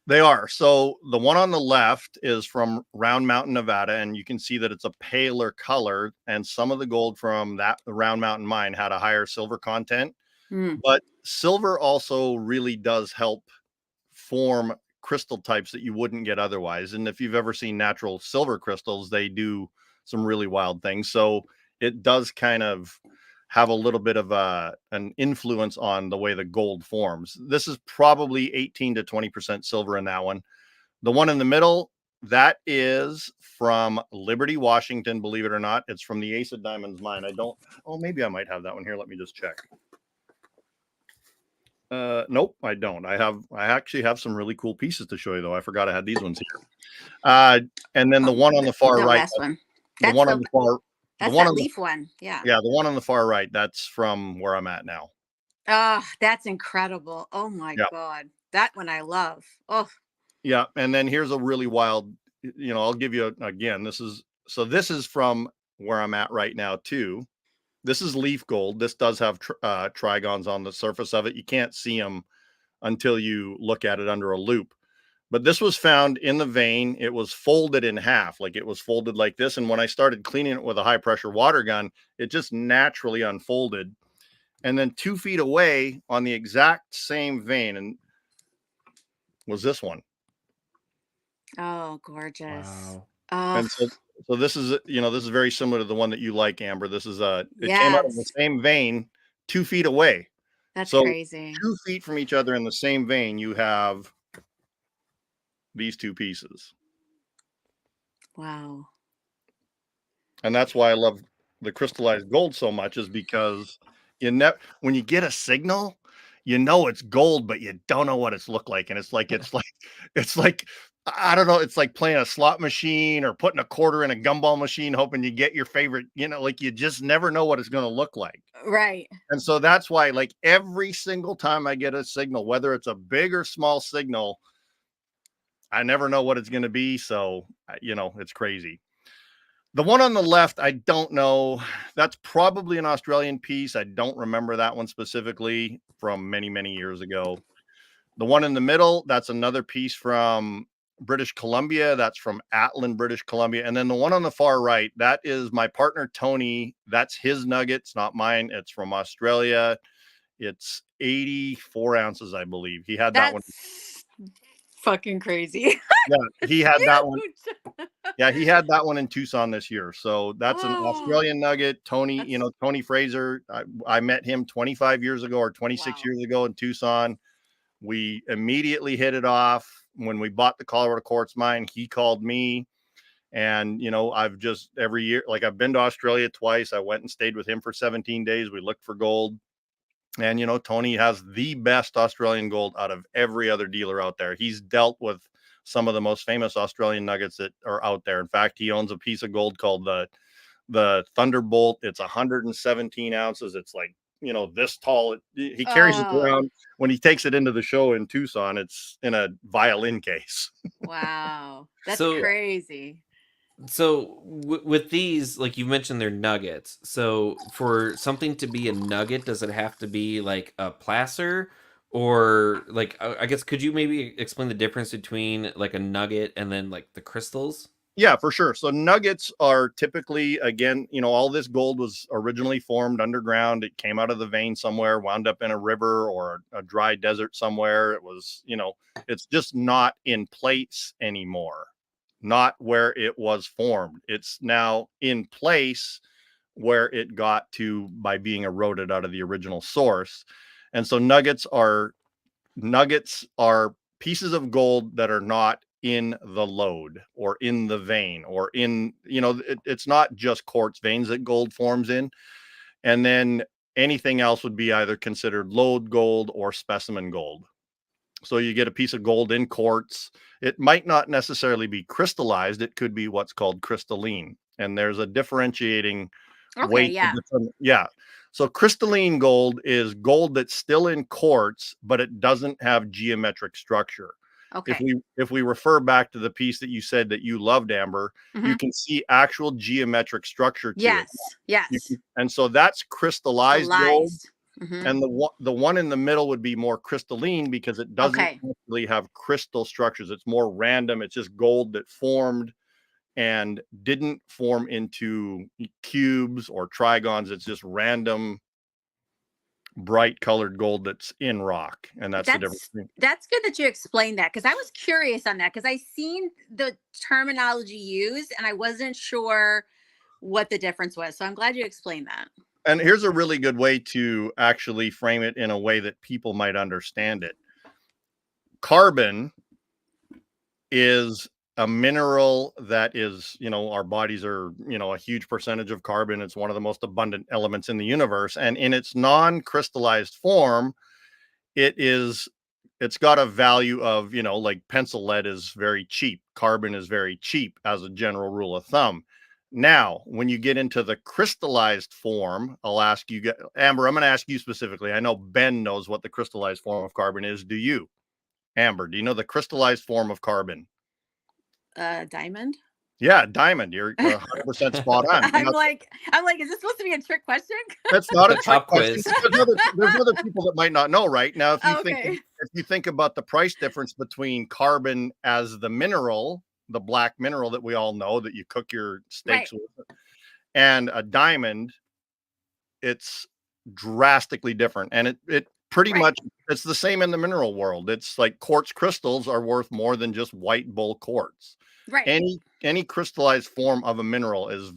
They are. So the one on the left is from Round Mountain, Nevada, and you can see that it's a paler color. And some of the gold from that Round Mountain mine had a higher silver content. But silver also really does help form crystal types that you wouldn't get otherwise. And if you've ever seen natural silver crystals, they do some really wild things. So it does kind of have a little bit of an influence on the way the gold forms. This is probably 18 to 20% silver in that one. The one in the middle, that is from Liberty, Washington, believe it or not. It's from the Ace of Diamonds mine. Maybe I might have that one here. Let me just check. Nope, I don't. I actually have some really cool pieces to show you though. I forgot I had these ones here. And then the one on the far right, last one. The one on the far, that's that leaf one. Yeah. Yeah, the one on the far right, that's from where I'm at now. Oh, that's incredible. Oh my God. That one I love. Oh. Yeah, and then here's a really wild, I'll give you again, this is from where I'm at right now too. This is leaf gold. This does have trigons on the surface of it. You can't see them until you look at it under a loupe. But this was found in the vein. It was folded in half, like it was folded like this. And when I started cleaning it with a high pressure water gun, it just naturally unfolded. And then 2 feet away on the exact same vein and was this one. Oh, gorgeous. Wow. And so this is, this is very similar to the one that you like, Amber. This is it came out of the same vein 2 feet away. That's crazy. 2 feet from each other in the same vein, you have these 2 pieces. Wow. And that's why I love the crystallized gold so much, is because when you get a signal, it's gold, but you don't know what it's looked like. And it's like I don't know, it's like playing a slot machine or putting a quarter in a gumball machine, hoping you get your favorite, like you just never know what it's going to look like. Right. And so that's why, like, every single time I get a signal, whether it's a big or small signal, I never know what it's going to be. So, it's crazy. The one on the left, I don't know. That's probably an Australian piece. I don't remember that one specifically from many, many years ago. The one in the middle, that's another piece from British Columbia. That's from Atlin, British Columbia. And then the one on the far right, that is my partner, Tony. That's his nugget. It's not mine. It's from Australia. It's 84 ounces, I believe. He had that one. Fucking crazy. Yeah, he had that one. Yeah, he had that one in Tucson this year. So that's an Australian nugget. Tony, Tony Fraser. I met him 25 years ago or 26 years ago in Tucson. We immediately hit it off. When we bought the Colorado Quartz mine, he called me. And, I've just every year, like I've been to Australia twice. I went and stayed with him for 17 days. We looked for gold. And, Tony has the best Australian gold out of every other dealer out there. He's dealt with some of the most famous Australian nuggets that are out there. In fact, he owns a piece of gold called the Thunderbolt. It's 117 ounces. It's like, this tall. He carries it around. When he takes it into the show in Tucson, it's in a violin case. Wow. That's crazy. So with these, like you mentioned, they're nuggets. So for something to be a nugget, does it have to be like a placer? Or like, I guess, could you maybe explain the difference between like a nugget and then like the crystals? Yeah, for sure. So nuggets are typically, again, all this gold was originally formed underground. It came out of the vein somewhere, wound up in a river or a dry desert somewhere. It was, it's just not in place anymore, not where it was formed. It's now in place where it got to by being eroded out of the original source. And so nuggets are pieces of gold that are not in the lode or in the vein or it's not just quartz veins that gold forms in. And then anything else would be either considered lode gold or specimen gold. So you get a piece of gold in quartz. It might not necessarily be crystallized. It could be what's called crystalline. And there's a differentiating Okay, weight. yeah. Yeah. So crystalline gold is gold that's still in quartz, but it doesn't have geometric structure. If Okay. we refer back to the piece that you said that you loved, Amber, you Mhm. can see actual geometric structure to it. Yes. And so that's crystallized gold. Crystallized. Mhm. And the one in the middle would be more crystalline because it doesn't Okay. really have crystal structures. It's more random. It's just gold that formed and didn't form into cubes or trigons. It's just random, bright colored gold that's in rock. And that's the difference. That's good that you explained that, because I was curious on that, because I seen the terminology used and I wasn't sure what the difference was. So I'm glad you explained that. And here's a really good way to actually frame it in a way that people might understand it. Carbon is a mineral that is, our bodies are, a huge percentage of carbon. It's one of the most abundant elements in the universe. And in its non-crystallized form, it's got a value of, like pencil lead is very cheap. Carbon is very cheap as a general rule of thumb. Now, when you get into the crystallized form, I'll ask you, Amber, I'm going to ask you specifically. I know Ben knows what the crystallized form of carbon is. Do you, Amber? Do you know the crystallized form of carbon? Diamond. Yeah, diamond. You're 100% spot on. I'm like, is this supposed to be a trick question? That's not a The trick top question. quiz. There's other people that might not know. Right now, if Okay. you think about the price difference between carbon as the mineral, the black mineral that we all know that you cook your steaks Right. with, and a diamond, it's drastically different. And it pretty Right. much, it's the same in the mineral world. It's like quartz crystals are worth more than just white bull quartz. Right. Any crystallized form of a mineral is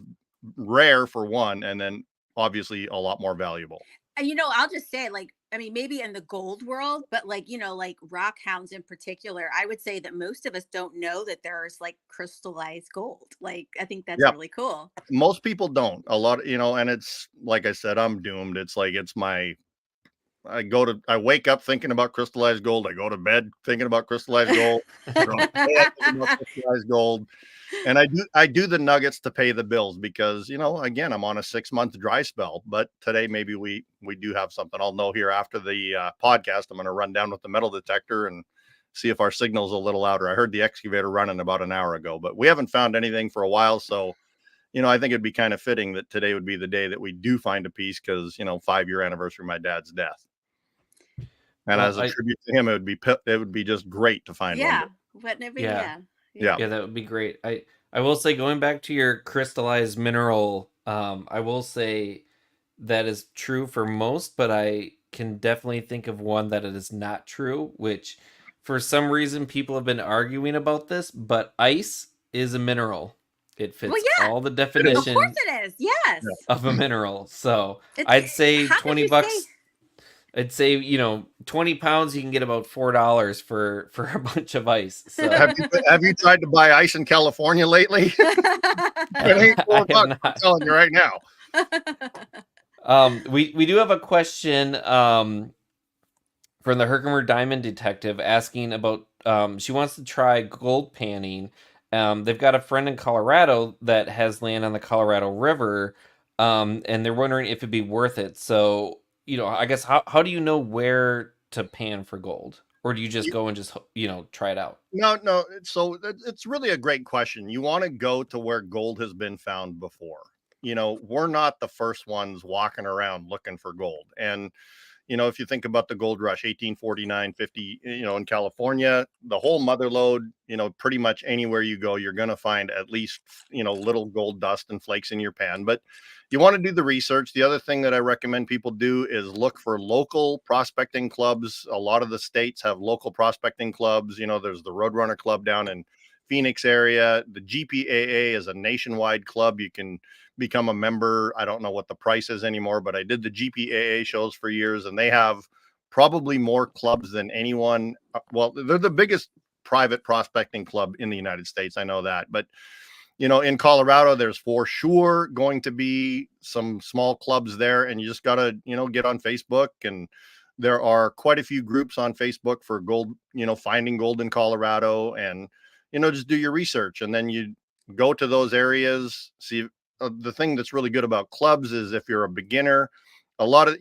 rare for one, and then obviously a lot more valuable. And I'll just say, like, I mean, maybe in the gold world, but like, like rockhounds in particular, I would say that most of us don't know that there's like crystallized gold. Like, I think that's Yeah, really cool. most people don't. A lot, and it's like I said, I'm doomed. It's like I wake up thinking about crystallized gold. I go to bed thinking about crystallized gold. I go to bed thinking about crystallized gold. And I do the nuggets to pay the bills because, again, I'm on a 6-month dry spell, but today maybe we do have something. I'll know here after the podcast. I'm going to run down with the metal detector and see if our signal's a little louder. I heard the excavator running about an hour ago, but we haven't found anything for a while. So, I think it'd be kind of fitting that today would be the day that we do find a piece because, 5-year anniversary of my dad's death. And Well, as a tribute to him, it would be just great to find one. Yeah. Wouldn't it be? Yeah. Yeah, that would be great. I will say, going back to your crystallized mineral, I will say that is true for most, but I can definitely think of one that it is not true, which for some reason people have been arguing about this, but ice is a mineral. It fits Well, yeah. all the Of definition course it is. Yes. of a mineral. So It's- I'd say how did 20 you bucks. say- I'd say, 20 pounds, you can get about $4 for a bunch of ice. So Have you tried to buy ice in California lately? It ain't I have $4, I'm not. telling you right now. We do have a question from the Herkimer Diamond Detective asking about she wants to try gold panning. They've got a friend in Colorado that has land on the Colorado River, and they're wondering if it'd be worth it. So, I guess how do you know where to pan for gold? Or do you just go and just, try it out? No. So it's really a great question. You want to go to where gold has been found before. We're not the first ones walking around looking for gold. And, if you think about the gold rush, 1849, 50, in California, the whole mother lode, pretty much anywhere you go, you're going to find at least, little gold dust and flakes in your pan. But you want to do the research. The other thing that I recommend people do is look for local prospecting clubs. A lot of the states have local prospecting clubs. There's the Roadrunner Club down in Phoenix area. The GPAA is a nationwide club. You can become a member. I don't know what the price is anymore, but I did the GPAA shows for years, and they have probably more clubs than anyone. Well, they're the biggest private prospecting club in the United States. I know that, but in Colorado, there's for sure going to be some small clubs there, and you just got to, get on Facebook. And there are quite a few groups on Facebook for gold, finding gold in Colorado, and, just do your research. And then you go to those areas. See, the thing that's really good about clubs is if you're a beginner, a lot of,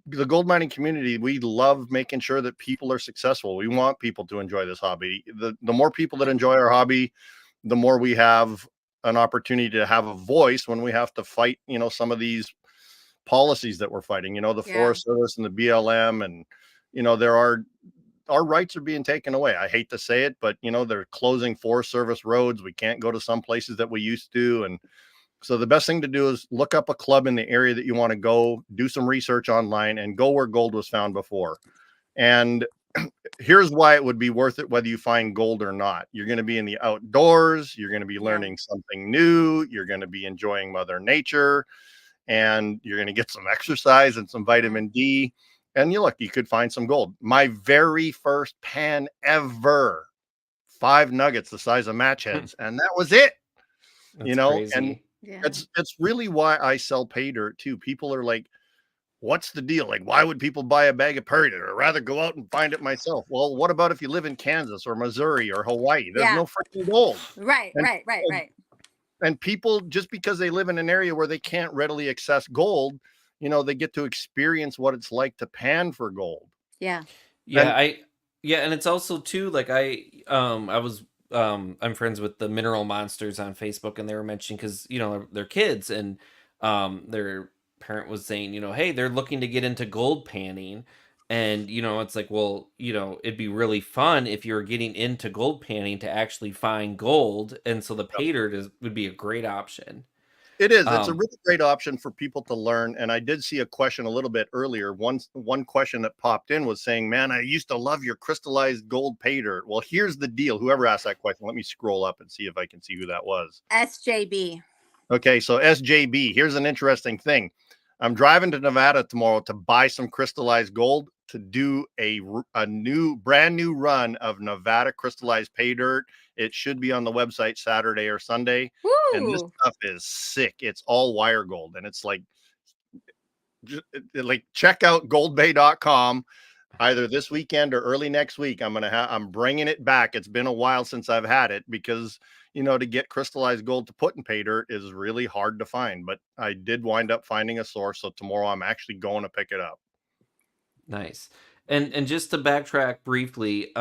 the gold mining community, we love making sure that people are successful. We want people to enjoy this hobby. The more people that enjoy our hobby, the more we have an opportunity to have a voice when we have to fight, some of these policies that we're fighting, the Forest Service and the BLM. And, our rights are being taken away. I hate to say it, but, they're closing Forest Service roads. We can't go to some places that we used to. And so the best thing to do is look up a club in the area that you want to go, do some research online, and go where gold was found before. And here's why it would be worth it, whether you find gold or not. You're going to be in the outdoors. You're going to be learning something new. You're going to be enjoying Mother Nature, and you're going to get some exercise and some vitamin D. And you could find some gold. My very first pan ever, 5 nuggets the size of match heads, and that was it. That's crazy. And it's really why I sell pay dirt too. People are like, what's the deal? Like, why would people buy a bag of pay dirt? I'd rather go out and find it myself. Well, what about if you live in Kansas or Missouri or Hawaii? There's no freaking gold. Right. And people, just because they live in an area where they can't readily access gold, they get to experience what it's like to pan for gold. Yeah. And it's also too, like I'm friends with the Mineral Monsters on Facebook, and they were mentioning, because they're kids, and their parent was saying, hey, they're looking to get into gold panning, and it's like, well, it'd be really fun if you were getting into gold panning to actually find gold, and so the pay dirt would be a great option. It is. It's a really great option for people to learn. And I did see a question a little bit earlier. One question that popped in was saying, man, I used to love your crystallized gold pay dirt. Well, here's the deal. Whoever asked that question, let me scroll up and see if I can see who that was. SJB. Okay, so SJB, here's an interesting thing. I'm driving to Nevada tomorrow to buy some crystallized gold to do a brand new run of Nevada crystallized pay dirt. It should be on the website Saturday or Sunday. Woo! And this stuff is sick. It's all wire gold, and it's like check out goldbay.com either this weekend or early next week. I'm bringing it back. It's been a while since I've had it, because to get crystallized gold to put in pay dirt is really hard to find, but I did wind up finding a source. So tomorrow I'm actually going to pick it up. Nice. And just to backtrack briefly,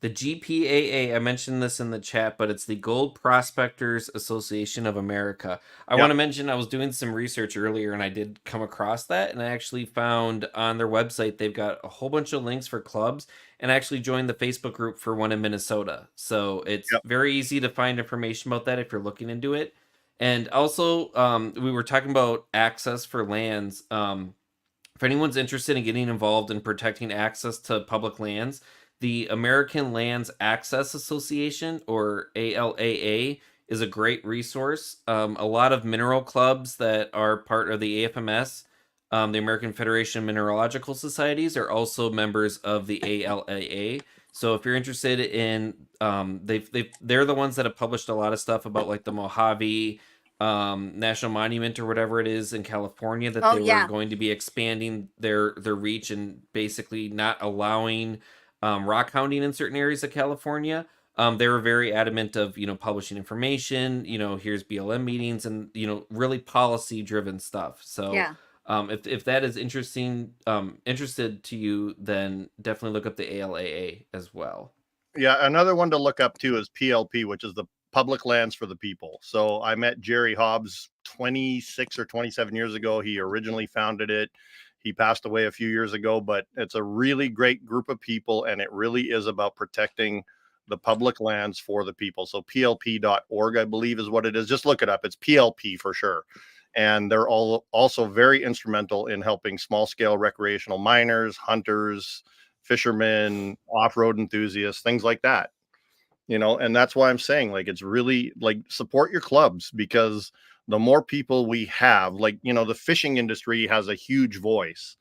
the GPAA, I mentioned this in the chat, but it's the Gold Prospectors Association of America. I want to mention, I was doing some research earlier, and I did come across that, and I actually found on their website they've got a whole bunch of links for clubs, and I actually joined the Facebook group for one in Minnesota. So it's very easy to find information about that if you're looking into it. And also, we were talking about access for lands. If anyone's interested in getting involved in protecting access to public lands, the American Lands Access Association, or ALAA, is a great resource. A lot of mineral clubs that are part of the AFMS, the American Federation of Mineralogical Societies, are also members of the ALAA. So if you're interested in, they're the ones that have published a lot of stuff about like the Mojave National Monument or whatever it is in California, that they were going to be expanding their reach and basically not allowing rock hounding in certain areas of California. They were very adamant of, publishing information, here's BLM meetings, and, really policy driven stuff. So if that is interested to you, then definitely look up the ALAA as well. Yeah. Another one to look up too is PLP, which is the Public Lands for the People. So I met Jerry Hobbs 26 or 27 years ago. He originally founded it. He passed away a few years ago, but it's a really great group of people, and it really is about protecting the public lands for the people. So plp.org, I believe, is what it is. Just look it up. It's PLP for sure. And they're all also very instrumental in helping small scale recreational miners, hunters, fishermen, off-road enthusiasts, things like that. And that's why I'm saying, like, it's really like support your clubs, because the more people we have, like, the fishing industry has a huge voice,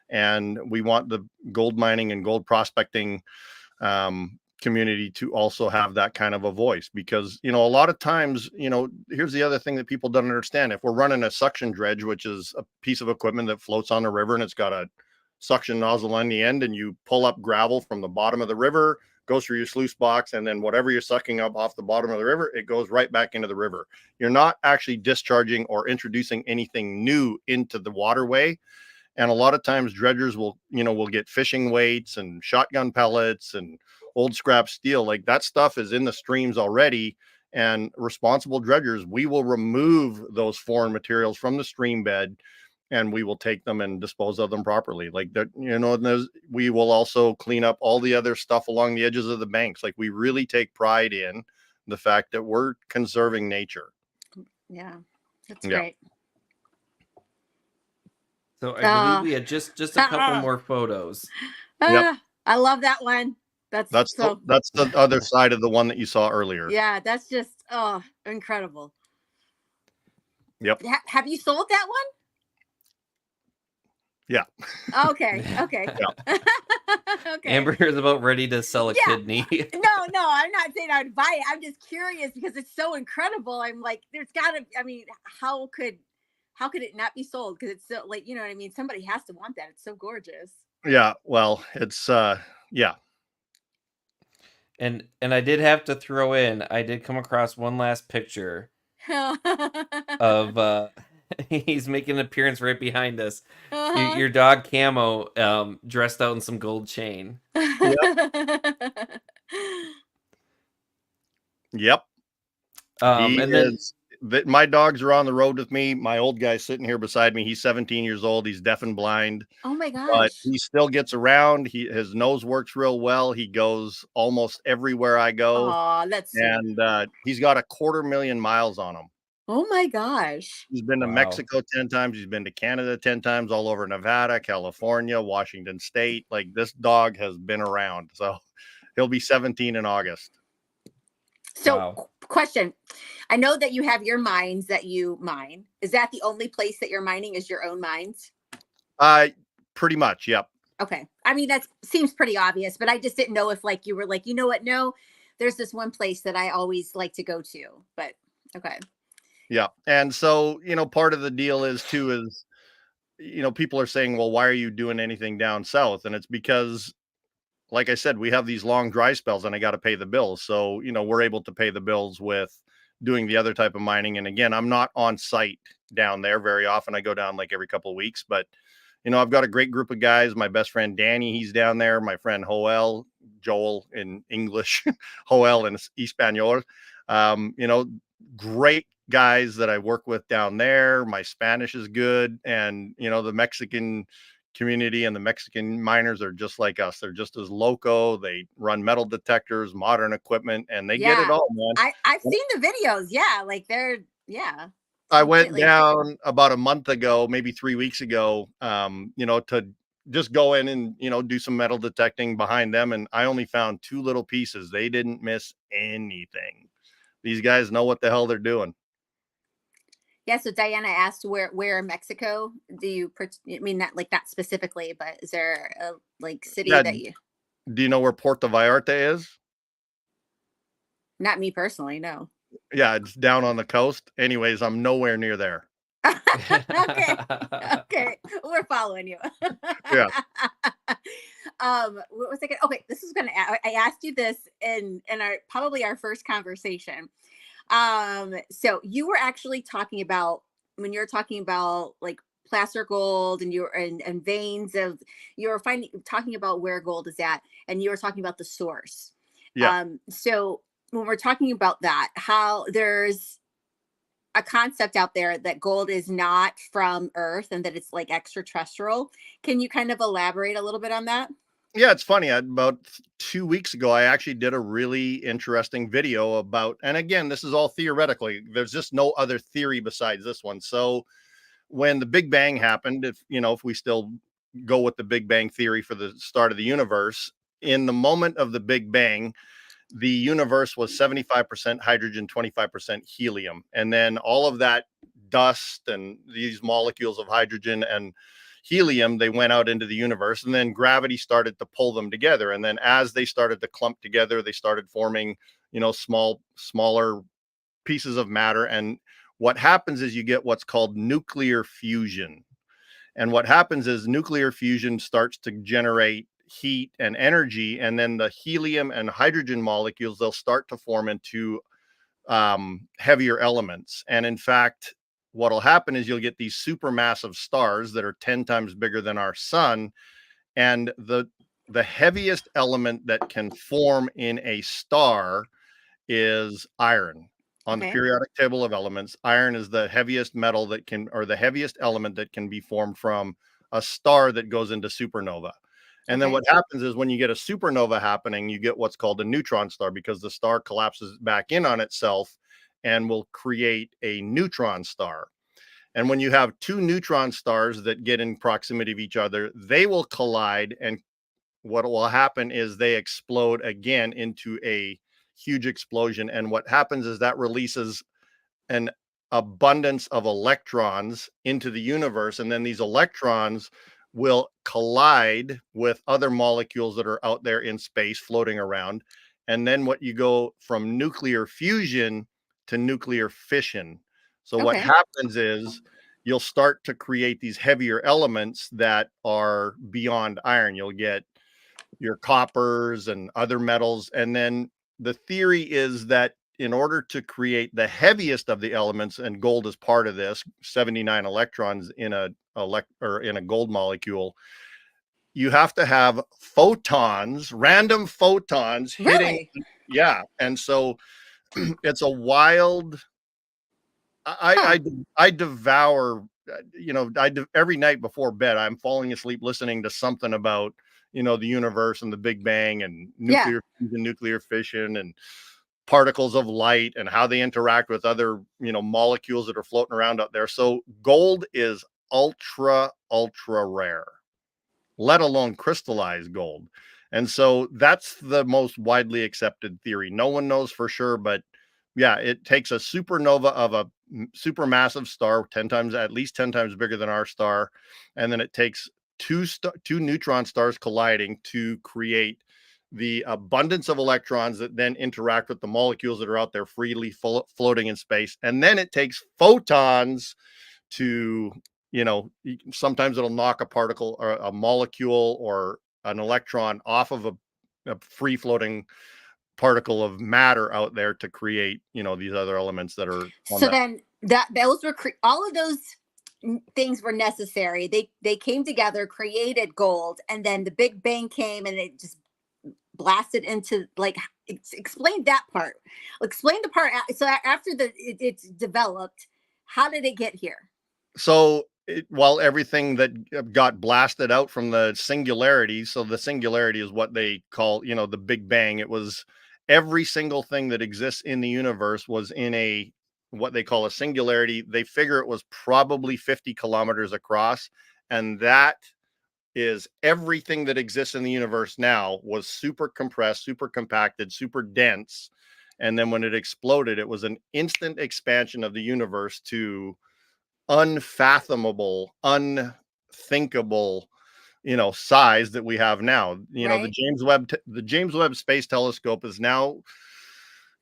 and we want the gold mining and gold prospecting community to also have that kind of a voice, because a lot of times, here's the other thing that people don't understand. If we're running a suction dredge, which is a piece of equipment that floats on the river, and it's got a suction nozzle on the end, and you pull up gravel from the bottom of the river, goes through your sluice box, and then whatever you're sucking up off the bottom of the river, it goes right back into the river. You're not actually discharging or introducing anything new into the waterway. And a lot of times dredgers will get fishing weights and shotgun pellets and old scrap steel. Like, that stuff is in the streams already. And responsible dredgers, we will remove those foreign materials from the stream bed, and we will take them and dispose of them properly. Like that, we will also clean up all the other stuff along the edges of the banks. Like, we really take pride in the fact that we're conserving nature. Yeah, that's great. So I believe we had just a couple more photos. Yep. I love that one. That's the other side of the one that you saw earlier. Yeah, that's just incredible. Yep. Have you sold that one? Yeah. Okay. Yeah. Okay. Amber is about ready to sell a kidney. No, I'm not saying I would buy it. I'm just curious because it's so incredible. I'm like, there's gotta, how could it not be sold? Because it's so, like, you know what I mean? Somebody has to want that. It's so gorgeous. Yeah. Well, it's yeah. And I did have to throw in, I did come across one last picture of he's making an appearance right behind us. Your dog Camo, dressed out in some gold chain. Yep. And then my dogs are on the road with me. My old guy's sitting here beside me. He's 17 years old. He's deaf and blind. Oh my gosh. But he still gets around. His nose works real well. He goes almost everywhere I go. Oh, that's sweet. And he's got 250,000 miles on him. Oh my gosh. He's been to Mexico 10 times. He's been to Canada 10 times, all over Nevada, California, Washington State. Like, this dog has been around. So he'll be 17 in August. So question, I know that you have your mines that you mine. Is that the only place that you're mining is your own mines? Pretty much. Yep. Okay. That seems pretty obvious, but I just didn't know if like you were like, you know what? No, there's this one place that I always like to go to, but okay. Yeah. And so, part of the deal is people are saying, well, why are you doing anything down south? And it's because, like I said, we have these long dry spells and I got to pay the bills. So, we're able to pay the bills with doing the other type of mining. And again, I'm not on site down there very often. I go down like every couple of weeks, but I've got a great group of guys. My best friend, Danny, he's down there. My friend, Joel in English, Joel in Espanol, great guys that I work with down there. My Spanish is good. And, the Mexican community and the Mexican miners are just like us. They're just as loco. They run metal detectors, modern equipment, and they get it all, man. I've seen the videos. Yeah. Like I went down about a month ago, maybe 3 weeks ago, to just go in and, do some metal detecting behind them. And I only found 2 little pieces. They didn't miss anything. These guys know what the hell they're doing. Yeah. So Diana asked where in Mexico do you, not like that specifically, but is there a city that you, do you know where Puerto Vallarta is? Not me personally. No. Yeah. It's down on the coast. Anyways, I'm nowhere near there. Okay. We're following you. Yeah. What was I gonna, okay. I asked you this in our first conversation. So you were actually talking about, when you're talking about like placer gold and and veins of, talking about where gold is at, and you were talking about the source. Yeah. So when we're talking about that, how a concept out there that gold is not from Earth and that it's like extraterrestrial. Can you kind of elaborate a little bit on that? Yeah, it's funny. About 2 weeks ago, I actually did a really interesting video about, and again, this is all theoretically. There's just no other theory besides this one. So when the Big Bang happened, if we still go with the Big Bang theory for the start of the universe, in the moment of the Big Bang, the universe was 75% hydrogen, 25% helium. And then all of that dust and these molecules of hydrogen and helium, they went out into the universe, and then gravity started to pull them together. And then as they started to clump together, they started forming, smaller pieces of matter. And what happens is you get what's called nuclear fusion. And what happens is nuclear fusion starts to generate heat and energy, and then the helium and hydrogen molecules, they'll start to form into heavier elements. And in fact, what'll happen is you'll get these supermassive stars that are 10 times bigger than our sun. And the heaviest element that can form in a star is iron. On the Okay. periodic table of elements, iron is the heaviest metal that can, or the heaviest element that can be formed from a star that goes into supernova. And then Okay. what happens is when you get a supernova happening, you get what's called a neutron star, because the star collapses back in on itself and will create a neutron star. And when you have two neutron stars that get in proximity of each other, they will collide, and what will happen is they explode again into a huge explosion. And what happens is that releases an abundance of electrons into the universe. And then these electrons will collide with other molecules that are out there in space floating around. And then what you go from nuclear fusion to nuclear fission. So what Okay. happens is you'll start to create these heavier elements that are beyond iron. You'll get your coppers and other metals. And then the theory is that in order to create the heaviest of the elements, and gold is part of this, 79 electrons in in a gold molecule, you have to have photons, random photons hitting. Really? Yeah. And so it's a wild, Huh. I devour, every night before bed, I'm falling asleep listening to something about, the universe and the Big Bang and Yeah. nuclear fusion, nuclear fission, and particles of light and how they interact with other, molecules that are floating around out there. So gold is ultra, ultra rare, let alone crystallized gold. And so that's the most widely accepted theory. No one knows for sure, but yeah, it takes a supernova of a supermassive star, 10 times, at least 10 times bigger than our star. And then it takes two neutron stars colliding to create the abundance of electrons that then interact with the molecules that are out there freely floating in space. And then it takes photons to, sometimes it'll knock a particle or a molecule or an electron off of a free floating particle of matter out there to create, these other elements that are on So that. then that those were all of those things were necessary. They came together, created gold, and then the Big Bang came and it just blasted into like explain that part. Explain the part. So after it's developed, how did it get here? So while everything that got blasted out from the singularity, so the singularity is what they call, the Big Bang. It was every single thing that exists in the universe was in a what they call a singularity. They figure it was probably 50 kilometers across, and that is everything that exists in the universe now was super compressed, super compacted, super dense. And then when it exploded, it was an instant expansion of the universe to unfathomable, unthinkable, size that we have now. The Right. James Webb Space Telescope is now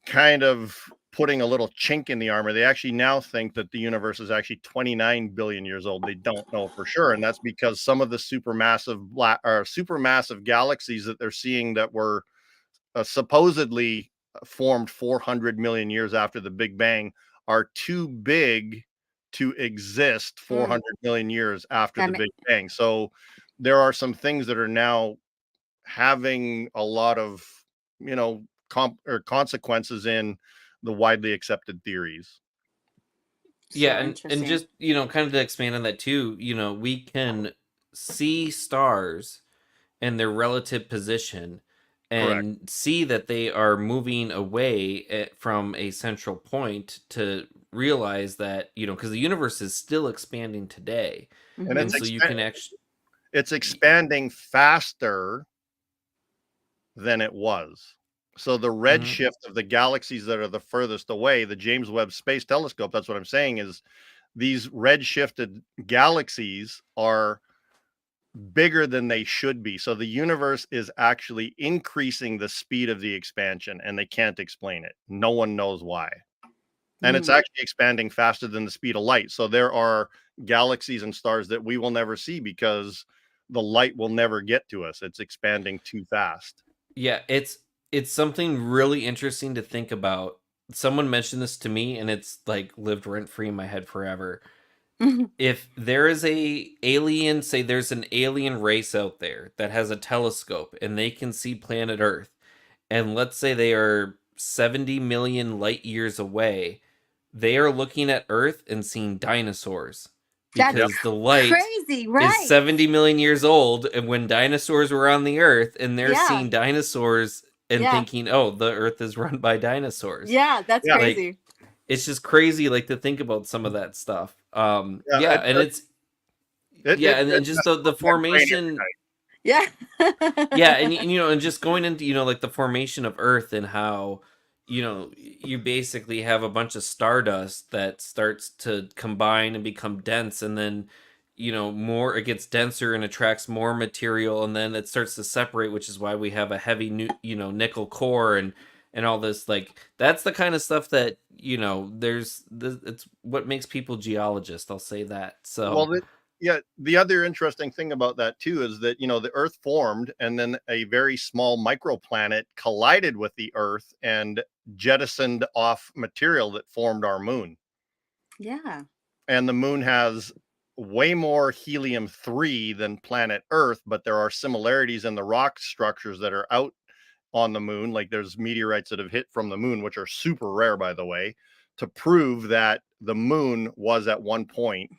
kind of putting a little chink in the armor. They actually now think that the universe is actually 29 billion years old. They don't know for sure, and that's because some of the supermassive galaxies that they're seeing that were supposedly formed 400 million years after the Big Bang are too big to exist Mm, 400 million years after that the Big Bang. So there are some things that are now having a lot of, you know, consequences in the widely accepted theories. Yeah, So and interesting. just, kind of to expand on that too, we can see stars and their relative position Correct. and see that they are moving away from a central point to realize that, because the universe is still expanding today. And And Mhm. so you can actually, it's expanding faster than it was. So the redshift of the galaxies that are the furthest away, the James Webb Space Telescope, that's what I'm saying, is these redshifted galaxies are bigger than they should be. So the universe is actually increasing the speed of the expansion, and they can't explain it. No one knows why. And it's actually expanding faster than the speed of light. So there are galaxies and stars that we will never see because the light will never get to us. It's expanding too fast. yeah, it's something really interesting to think about. Someone mentioned this to me and it's like lived rent free in my head forever. Mhm. If there is say there's an alien race out there that has a telescope and they can see planet Earth, and let's say they are 70 million light years away, they are looking at Earth and seeing dinosaurs That's because the light crazy, is right? 70 million years old, and when dinosaurs were on the Earth, and they're Yeah. seeing dinosaurs and Yeah. thinking, oh, the Earth is run by dinosaurs. Yeah, that's Yeah. Like, crazy. it's just crazy, like, to think about some of that stuff. Yeah, Yeah, and it's and just the messes with my brain every formation. night. Yeah. Yeah, and just going into, like the formation of Earth and how, you basically have a bunch of stardust that starts to combine and become dense, and then, more, it gets denser and attracts more material, and then it starts to separate, which is why we have a heavy nickel core and all this. Like, that's the kind of stuff that, there's this, it's what makes people geologists, I'll say that. Well, So yeah, the other interesting thing about that too is that, the Earth formed and then a very small microplanet collided with the Earth and jettisoned off material that formed our moon. Yeah. And the moon has way more helium-3 than planet Earth, but there are similarities in the rock structures that are out on the moon. Like there's meteorites that have hit from the moon, which are super rare, by the way, to prove that the moon was at one point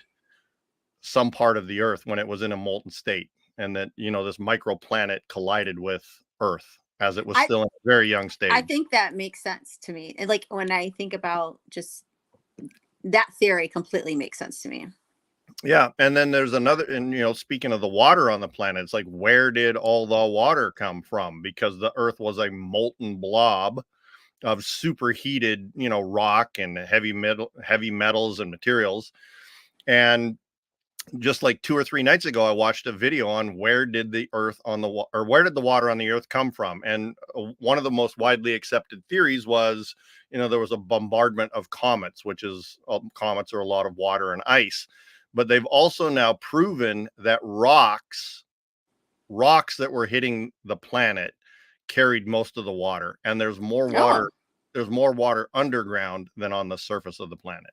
some part of the Earth when it was in a molten state, and that this microplanet collided with Earth as it was still in a very young stage. I think that makes sense to me. And like when I think about just that theory completely makes sense to me. Yeah, and then there's another, and speaking of the water on the planet, it's like, where did all the water come from? Because the Earth was a molten blob of superheated, rock and heavy metals and materials. And just like 2 or 3 nights ago, I watched a video on where did the Earth on the or where did the water on the Earth come from? And one of the most widely accepted theories was, there was a bombardment of comets, which is comets are a lot of water and ice. But they've also now proven that rocks that were hitting the planet carried most of the water, and there's more water. Oh. There's more water underground than on the surface of the planet.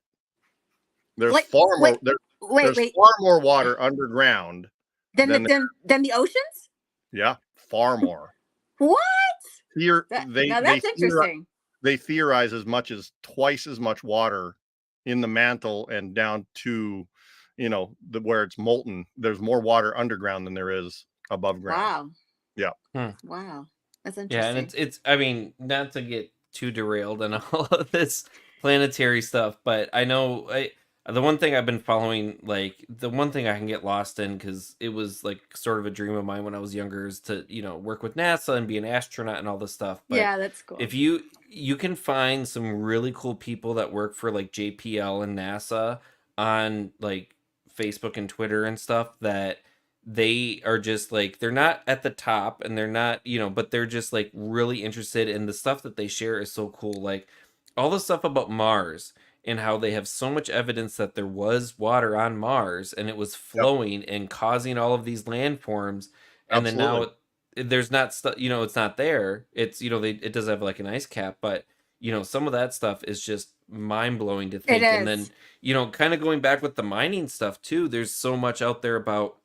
There's Like, far more. wait, There's far more water underground Than than the oceans? yeah, far more. What? Here Now that's interesting. they theorize as much as twice as much water in the mantle and down to, where it's molten. There's more water underground than there is above ground. Wow. Yeah. Wow. That's interesting. yeah, and it's I mean, not to get too derailed on all of this planetary stuff, but I know the one thing I've been following, like the one thing I can get lost in, because it was like sort of a dream of mine when I was younger, is to work with NASA and be an astronaut and all this stuff. But yeah, that's cool. if you can find some really cool people that work for like JPL and NASA on like Facebook and Twitter and stuff, that they are just like, they're not at the top and they're not, but they're just like really interested, in the stuff that they share is so cool. Like all the stuff about Mars and how they have so much evidence that there was water on Mars and it was flowing and causing all of these landforms. And then now there's not stuff, it's not there. It's, it does have like an ice cap, but some of that stuff is just mind blowing to think. And then, kind of going back with the mining stuff too, there's so much out there about,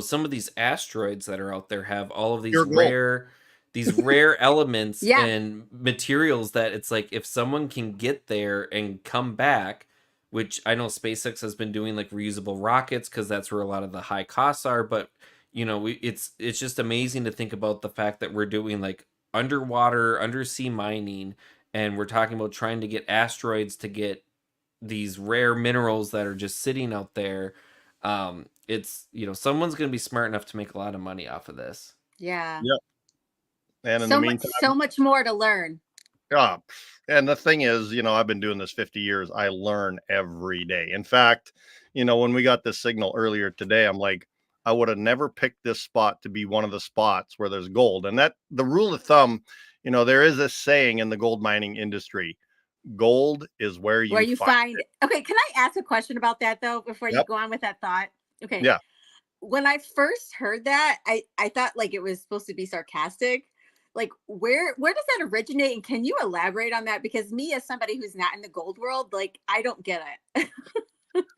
some of these asteroids that are out there have all of these rare elements and materials that it's like, if someone can get there and come back which I know SpaceX has been doing like reusable rockets because that's where a lot of the high costs are. But it's just amazing to think about the fact that we're doing like undersea mining, and we're talking about trying to get asteroids to get these rare minerals that are just sitting out there. It's someone's going to be smart enough to make a lot of money off of this. Yeah. Yep. And in the meantime, so much more to learn. And the thing is, I've been doing this 50 years. I learn every day. In fact, when we got this signal earlier today, I'm like, I would have never picked this spot to be one of the spots where there's gold. And that the rule of thumb, there is this saying in the gold mining industry, gold is where you find it. Okay, can I ask a question about that though before you Yep. go on with that thought? Okay. Yeah. When I first heard that, I thought like it was supposed to be sarcastic. Like where does that originate, and can you elaborate on that? Because me, as somebody who's not in the gold world, like I don't get it.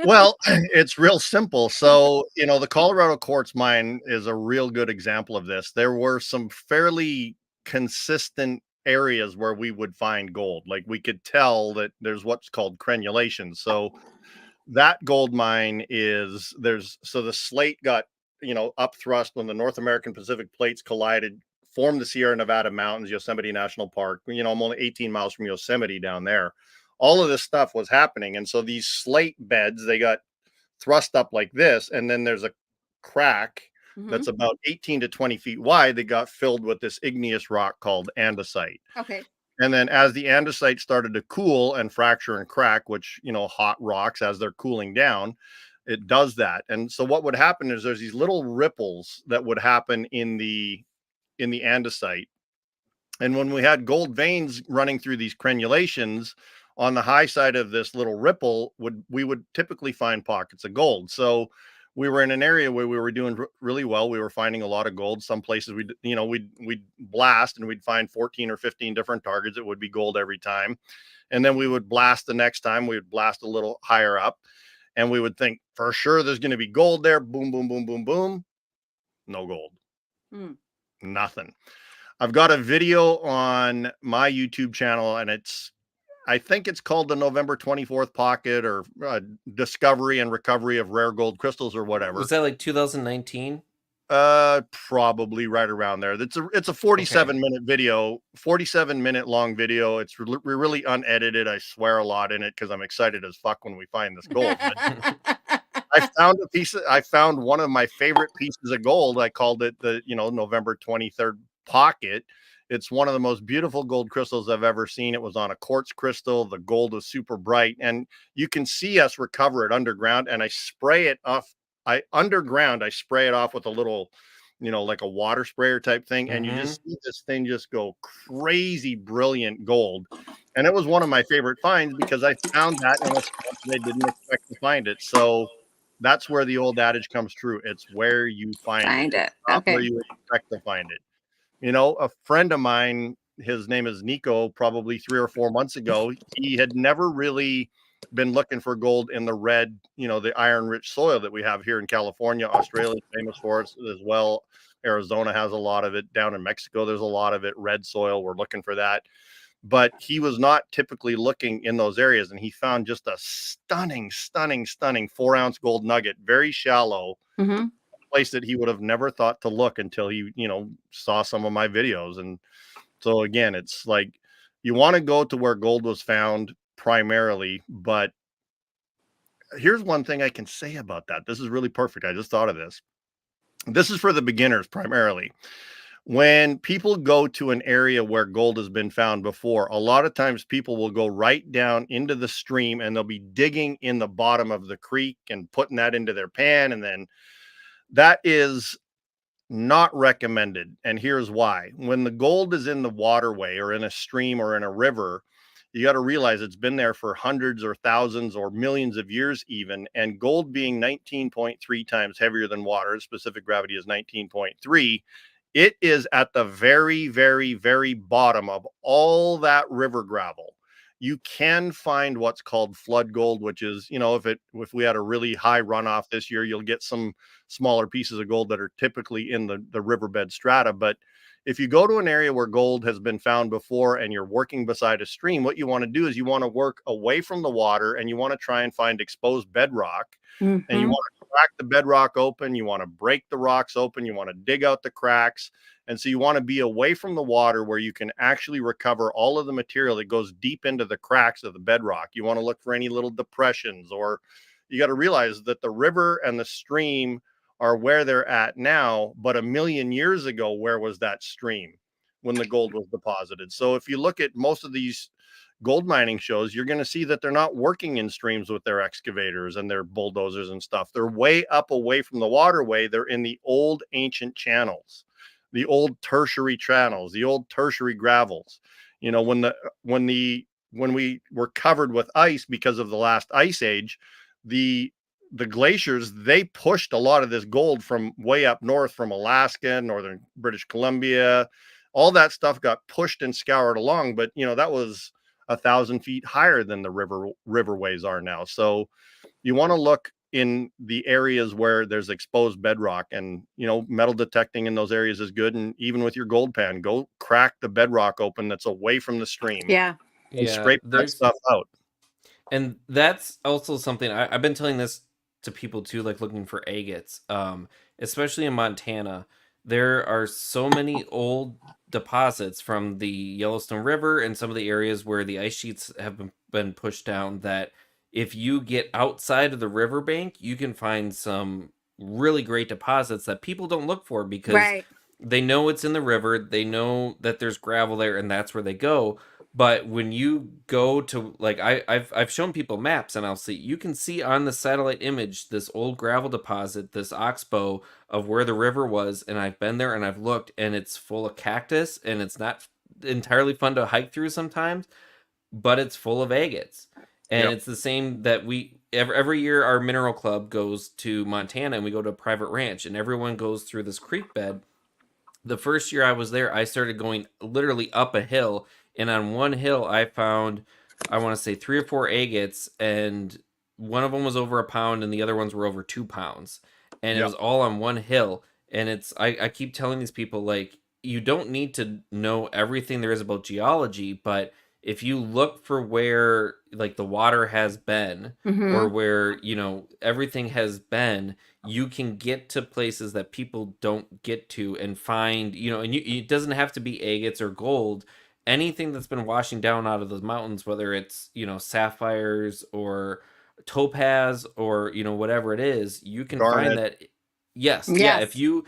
Well, it's real simple. So, the Colorado quartz mine is a real good example of this. There were some fairly consistent areas where we would find gold. Like we could tell that there's what's called crenulation. So that gold mine so the slate got, up thrust when the North American Pacific plates collided, formed the Sierra Nevada mountains, Yosemite National Park. I'm only 18 miles from Yosemite down there. All of this stuff was happening. And so these slate beds, they got thrust up like this. And then there's a crack that's about 18 to 20 feet wide that got filled with this igneous rock called andesite. Okay. And then as the andesite started to cool and fracture and crack, which, hot rocks, as they're cooling down, it does that. And so what would happen is there's these little ripples that would happen in the andesite. And when we had gold veins running through these crenulations, on the high side of this little ripple, we would typically find pockets of gold. So we were in an area where we were doing really well. We were finding a lot of gold. Some places we'd blast and we'd find 14 or 15 different targets. It would be gold every time. And then we would blast the next time. We would blast a little higher up, and we would think for sure there's going to be gold there. Boom, boom, boom, boom, boom. No gold. Nothing. I've got a video on my YouTube channel, and I think it's called the November 24th Pocket, or Discovery and Recovery of Rare Gold Crystals, or whatever. Was that like 2019? Probably right around there. It's a 47-minute video, 47-minute long video. It's really unedited. I swear a lot in it because I'm excited as fuck when we find this gold. I found one of my favorite pieces of gold. I called it the November 23rd Pocket. It's one of the most beautiful gold crystals I've ever seen. It was on a quartz crystal. The gold was super bright, and you can see us recover it underground. And I spray it off. I spray it off with a little, like a water sprayer type thing. And you just see this thing just go crazy, brilliant gold. And it was one of my favorite finds because I found that in a spot that I didn't expect to find it. So that's where the old adage comes true. It's where you find it. Not where you expect to find it. A friend of mine, his name is Nico, probably 3 or 4 months ago, he had never really been looking for gold in the red, the iron rich soil that we have here in California. Australia is famous for it as well. Arizona has a lot of it. Down in Mexico, there's a lot of it. Red soil, we're looking for that. But he was not typically looking in those areas. And he found just a stunning 4-ounce gold nugget, very shallow. Place that he would have never thought to look until he saw some of my videos. And so again, it's like you want to go to where gold was found primarily. But here's one thing I can say about that. This is really perfect. I just thought of this. This is for the beginners primarily. When people go to an area where gold has been found before, a lot of times people will go right down into the stream, and they'll be digging in the bottom of the creek and putting that into their pan. And then that is not recommended. And here's why. When the gold is in the waterway or in a stream or in a river, you got to realize it's been there for hundreds or thousands or millions of years even. And gold being 19.3 times heavier than water, specific gravity is 19.3. It is at the very, very, very bottom of all that river gravel. You can find what's called flood gold, which is, if we had a really high runoff this year, you'll get some smaller pieces of gold that are typically in the riverbed strata. But if you go to an area where gold has been found before and you're working beside a stream, what you want to do is you want to work away from the water and you want to try and find exposed bedrock. And you want to crack the bedrock open. You want to break the rocks open. You want to dig out the cracks. And so you want to be away from the water where you can actually recover all of the material that goes deep into the cracks of the bedrock. You want to look for any little depressions, or you got to realize that the river and the stream are where they're at now. But 1,000,000 years ago, where was that stream when the gold was deposited? So if you look at most of these gold mining shows, you're going to see that they're not working in streams with their excavators and their bulldozers and stuff. They're way up away from the waterway. They're in the old ancient channels, the old tertiary channels, the old tertiary gravels. You know, when we were covered with ice because of the last ice age, the glaciers, they pushed a lot of this gold from way up north, from Alaska, northern British Columbia. All that stuff got pushed and scoured along, but you know, that was 1,000 feet higher than the riverways are now. So you want to look in the areas where there's exposed bedrock, and you know, metal detecting in those areas is good. And even with your gold pan, go crack the bedrock open that's away from the stream. Yeah. And scrape that stuff out. And that's also something I've been telling this to people too, like looking for agates, especially in Montana. There are so many old deposits from the Yellowstone River and some of the areas where the ice sheets have been pushed down that if you get outside of the riverbank, you can find some really great deposits that people don't look for because they know it's in the river. They know that there's gravel there and that's where they go. But when you go to, like, I've shown people maps and you can see on the satellite image this old gravel deposit, this oxbow of where the river was, and I've been there and I've looked, and it's full of cactus, and it's not entirely fun to hike through sometimes, but it's full of agates. And it's the same that every year our mineral club goes to Montana and we go to a private ranch, and everyone goes through this creek bed. The first year I was there, I started going literally up a hill. And on one hill, I found, I want to say 3 or 4 agates, and one of them was over 1 pound, and the other ones were over 2 pounds. And it was all on one hill. And I keep telling these people, like, you don't need to know everything there is about geology, but if you look for where, like, the water has been, or where, you know, everything has been, you can get to places that people don't get to and find, you know, and it doesn't have to be agates or gold. Anything that's been washing down out of those mountains, whether it's, you know, sapphires or topaz or, you know, whatever it is, you can find that. Yeah, if you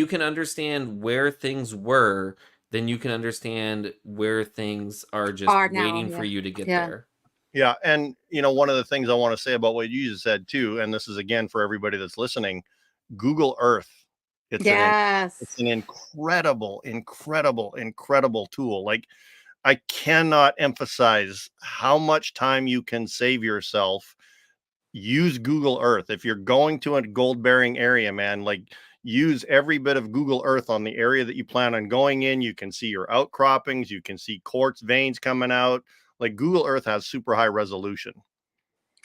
can understand where things were, then you can understand where things are just waiting for you to get there. Yeah. And, you know, one of the things I want to say about what you just said too, and this is again for everybody that's listening, Google Earth. It's an incredible, incredible, incredible tool. Like, I cannot emphasize how much time you can save yourself. Use Google Earth. If you're going to a gold bearing area, man, like, use every bit of Google Earth on the area that you plan on going in. You can see your outcroppings. You can see quartz veins coming out. Like, Google Earth has super high resolution.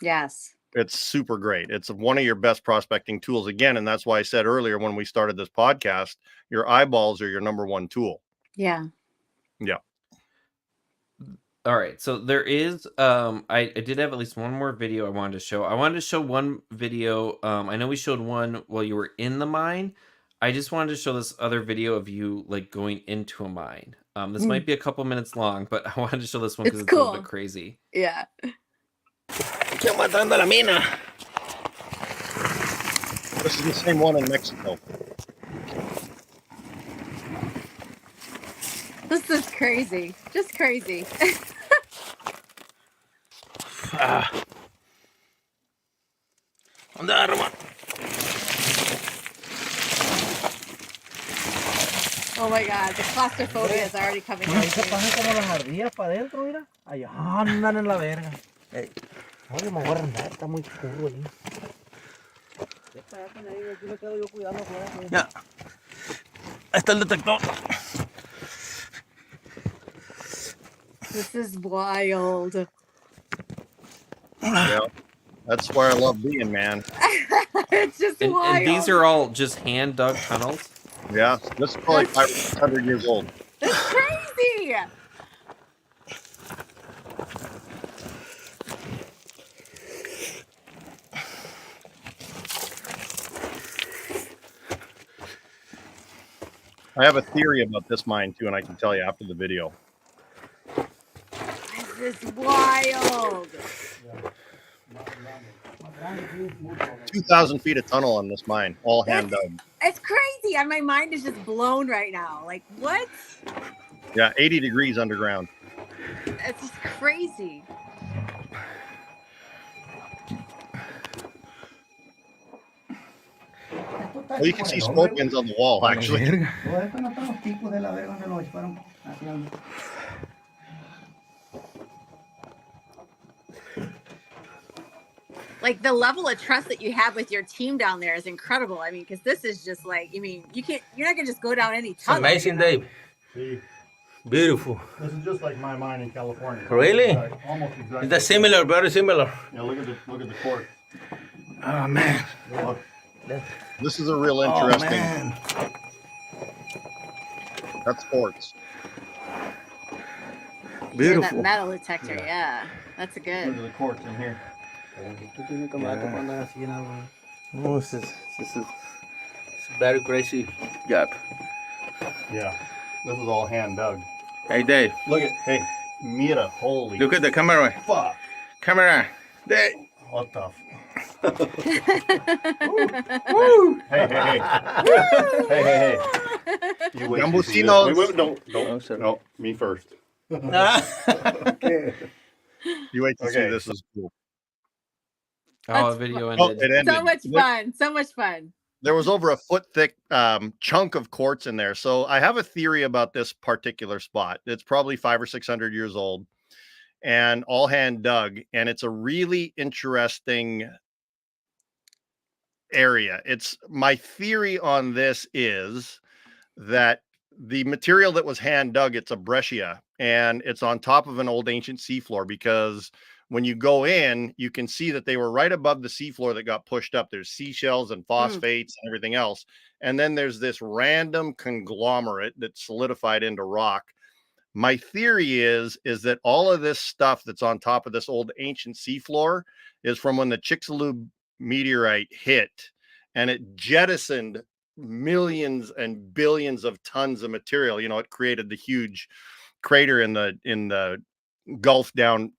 Yes. It's super great. It's one of your best prospecting tools again. And that's why I said earlier when we started this podcast, your eyeballs are your number one tool. Yeah. Yeah. All right. So there is, I did have at least one more video I wanted to show. I wanted to show one video. I know we showed one while you were in the mine. I just wanted to show this other video of you, like, going into a mine. This might be a couple minutes long, but I wanted to show this one because it's a little bit crazy. Yeah. Matando la mina. This is the same one in Mexico. This is crazy. Just crazy. ¿Dónde va, Román? Oh my God, the claustrophobia is already coming out. Se pasan como las ardillas para adentro, mira. Allá andan en la verga. Oye, me voy a arrendar, está muy oscuro ahí. Aquí me quedo yo cuidando afuera. Ya. Ahí está el detector. This is wild. Yeah. That's where I love being, man. It's just wild. And these are all just hand dug tunnels. Yeah, this is probably 500 years old. That's crazy. I have a theory about this mine too, and I can tell you after the video. This is wild. 2,000 feet of tunnel on this mine, all hand dug. It's crazy. My mind is just blown right now. Like, what? Yeah, 80 degrees underground. It's just crazy. Well, you can see scorpions on the wall, actually. Like the level of trust that you have with your team down there is incredible. I mean, because this is just like, you're not gonna just go down any tunnel. It's amazing, Dave. See, Beautiful. this is just like my mine in California. Really? Almost exactly. It's similar, very similar. Yeah, look at the quartz. Oh man. Look. This is a real interesting. Oh, man. That's quartz. Beautiful. That metal detector, yeah. That's a Look good. at the quartz in here. No, this is it's a very crazy job. Yeah, this is all hand dug. Hey Dave, Look at, hey, Mira, holy look at the camera. fuck. Camera. Dave. What the Woo. Hey, hey, hey. Hey. You wait. Gambusinos. Wait, don't. Oh, sorry. No, me first. Okay. You wait to see Okay. this is cool. Oh, the video Oh, ended. it ended. So much fun. So much fun. There was over a foot thick chunk of quartz in there. So I have a theory about this particular spot. It's probably 500 or 600 years old and all hand dug. And it's a really interesting area. It's my theory on this is that the material that was hand dug, it's a breccia and it's on top of an old ancient seafloor, because when you go in, you can see that they were right above the seafloor that got pushed up. There's seashells and phosphates and everything else. And then there's this random conglomerate that's solidified into rock. My theory is that all of this stuff that's on top of this old ancient seafloor is from when the Chicxulub meteorite hit and it jettisoned millions and billions of tons of material. You know, it created the huge crater in the Gulf down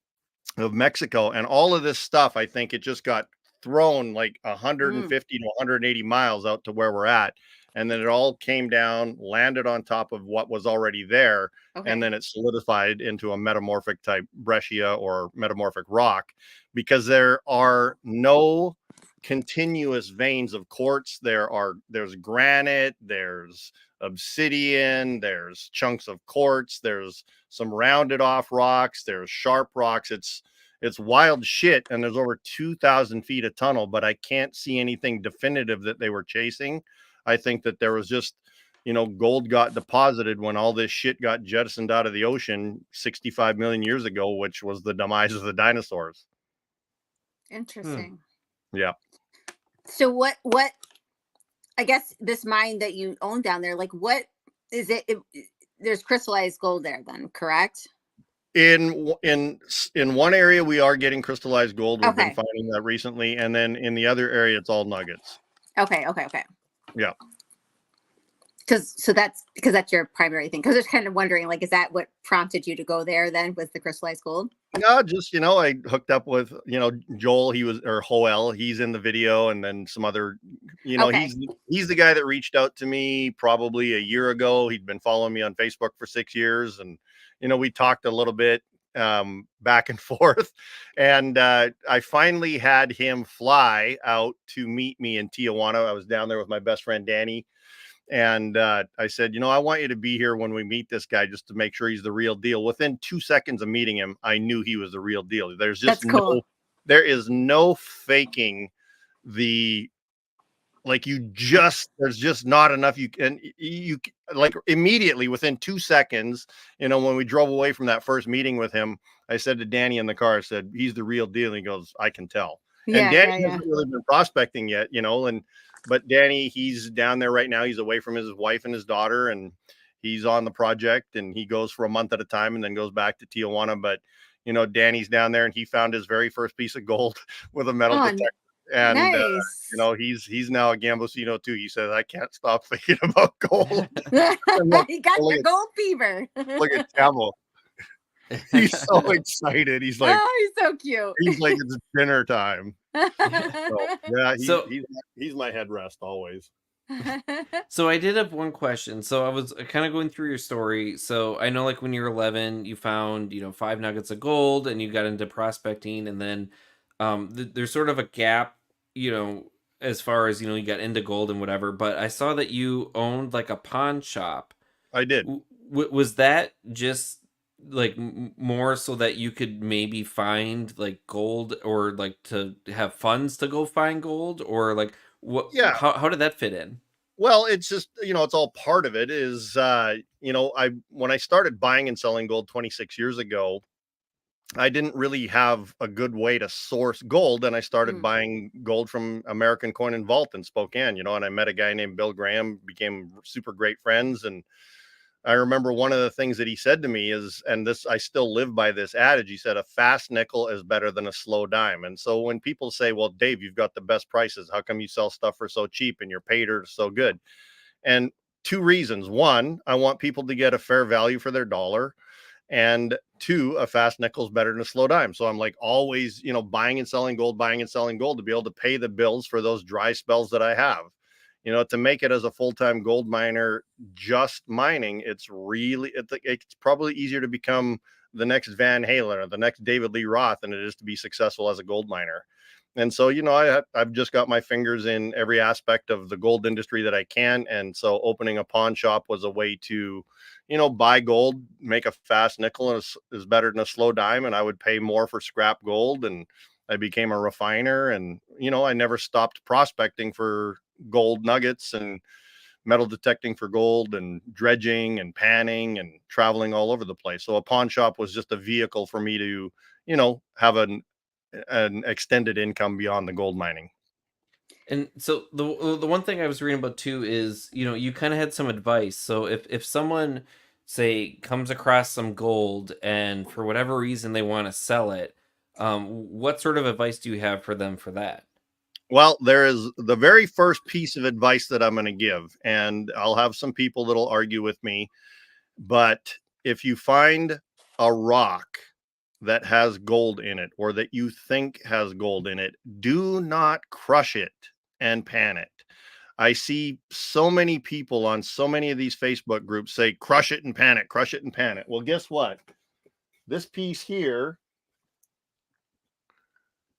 of Mexico, and all of this stuff, I think it just got thrown like 150 to 180 miles out to where we're at, and then it all came down, landed on top of what was already there, and then it solidified into a metamorphic type breccia or metamorphic rock, because there are no continuous veins of quartz. There's granite, there's obsidian, there's chunks of quartz, there's some rounded off rocks, there's sharp rocks. It's wild shit, and there's over 2,000 feet of tunnel, but I can't see anything definitive that they were chasing. I think that there was just, gold got deposited when all this shit got jettisoned out of the ocean 65 million years ago, which was the demise of the dinosaurs. Interesting. Yeah. So what I guess this mine that you own down there, like what is it? There's crystallized gold there then, correct? In one area we are getting crystallized gold. We've been finding that recently, and then in the other area it's all nuggets. Okay. Yeah. Because that's your primary thing. Because I was kind of wondering, like, is that what prompted you to go there then, with the crystallized gold? No, just I hooked up with Joel. Joel. He's in the video, and then some other. He's the guy that reached out to me probably a year ago. He'd been following me on Facebook for 6 years, and we talked a little bit back and forth, and I finally had him fly out to meet me in Tijuana. I was down there with my best friend Danny. And I said, I want you to be here when we meet this guy, just to make sure he's the real deal. Within 2 seconds of meeting him, I knew he was the real deal. There's just there is no faking there's just not enough. You like immediately within 2 seconds, when we drove away from that first meeting with him, I said to Danny in the car, I said, he's the real deal. And he goes, I can tell. And Yeah, Danny yeah, yeah. hasn't really been prospecting yet, but Danny, he's down there right now. He's away from his wife and his daughter, and he's on the project, and he goes for a month at a time and then goes back to Tijuana. But, Danny's down there, and he found his very first piece of gold with a metal Oh, detector. And, nice. he's now a Gambosino too. He says, I can't stop thinking about gold. He got look the at, gold fever. look at Camo. He's so excited. He's like, Oh, he's so cute. it's dinner time. So yeah, So he's my headrest always. So I did have one question. So I was kind of going through your story. So I know, like, when you were 11, you found 5 nuggets of gold, and you got into prospecting, and then there's sort of a gap, as far as you got into gold and whatever. But I saw that you owned like a pawn shop. I did. Was that just like more so that you could maybe find like gold, or like to have funds to go find gold, or like what? Yeah. How did that fit in? Well, it's just, it's all part of it is, when I started buying and selling gold 26 years ago, I didn't really have a good way to source gold. And I started buying gold from American Coin and Vault in Spokane, and I met a guy named Bill Graham, became super great friends. And I remember one of the things that he said to me is, and this, I still live by this adage. He said, a fast nickel is better than a slow dime. And so when people say, well, Dave, you've got the best prices, how come you sell stuff for so cheap and your paid are so good? And two reasons. One, I want people to get a fair value for their dollar. And two, a fast nickel is better than a slow dime. So I'm like always, buying and selling gold to be able to pay the bills for those dry spells that I have. To make it as a full-time gold miner, just mining, it's probably easier to become the next Van Halen or the next David Lee Roth than it is to be successful as a gold miner. And so, I've just got my fingers in every aspect of the gold industry that I can. And so opening a pawn shop was a way to, buy gold, make a fast nickel is better than a slow dime. And I would pay more for scrap gold. And I became a refiner, and, I never stopped prospecting for gold nuggets and metal detecting for gold and dredging and panning and traveling all over the place. So a pawn shop was just a vehicle for me to, have an extended income beyond the gold mining. And so the one thing I was reading about too is, you kind of had some advice. So if someone, say, comes across some gold and for whatever reason they want to sell it, what sort of advice do you have for them for that? Well, there is the very first piece of advice that I'm going to give, and I'll have some people that'll argue with me, but if you find a rock that has gold in it, or that you think has gold in it, do not crush it and pan it. I see so many people on so many of these Facebook groups say, crush it and pan it, crush it and pan it. Well, guess what? This piece here,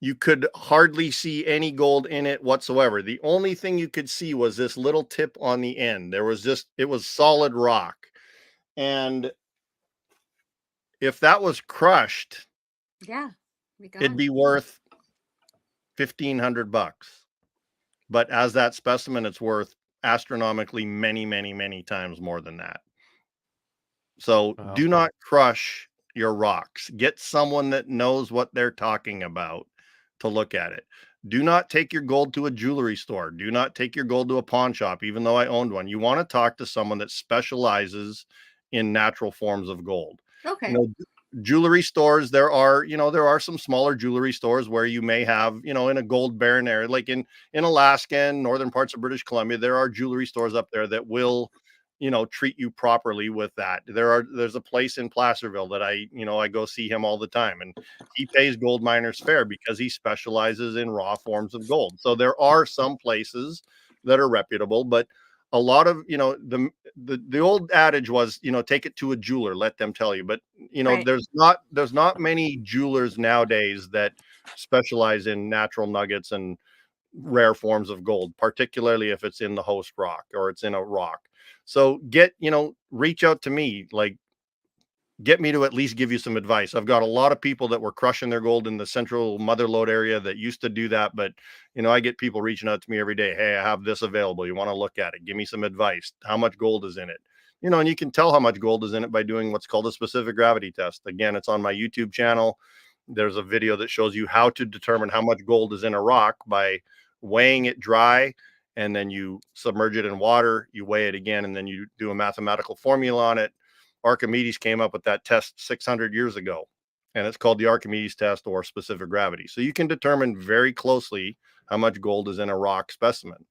you could hardly see any gold in it whatsoever. The only thing you could see was this little tip on the end. It was solid rock. And if that was crushed, Yeah, it'd be worth $1,500. But as that specimen, it's worth astronomically many, many, many times more than that. So Wow. do not crush your rocks. Get someone that knows what they're talking about to look at it. Do not take your gold to a jewelry store. Do not take your gold to a pawn shop, even though I owned one. You want to talk to someone that specializes in natural forms of gold. Okay. Jewelry stores, there are some smaller jewelry stores where you may have, in a gold barren area, like in Alaska and northern parts of British Columbia, there are jewelry stores up there that will, treat you properly with that. There's a place in Placerville that I go see him all the time, and he pays gold miners fair because he specializes in raw forms of gold. So there are some places that are reputable, but a lot of, the old adage was, take it to a jeweler, let them tell you. But, Right. there's not many jewelers nowadays that specialize in natural nuggets and rare forms of gold, particularly if it's in the host rock or it's in a rock. So reach out to me, like, get me to at least give you some advice. I've got a lot of people that were crushing their gold in the central mother lode area that used to do that. But, I get people reaching out to me every day. Hey, I have this available. You want to look at it? Give me some advice. How much gold is in it? And you can tell how much gold is in it by doing what's called a specific gravity test. Again, it's on my YouTube channel. there's a video that shows you how to determine how much gold is in a rock by weighing it dry, and then you submerge it in water, you weigh it again, and then you do a mathematical formula on it. Archimedes came up with that test 600 years ago, and it's called the Archimedes test or specific gravity. So you can determine very closely how much gold is in a rock specimen.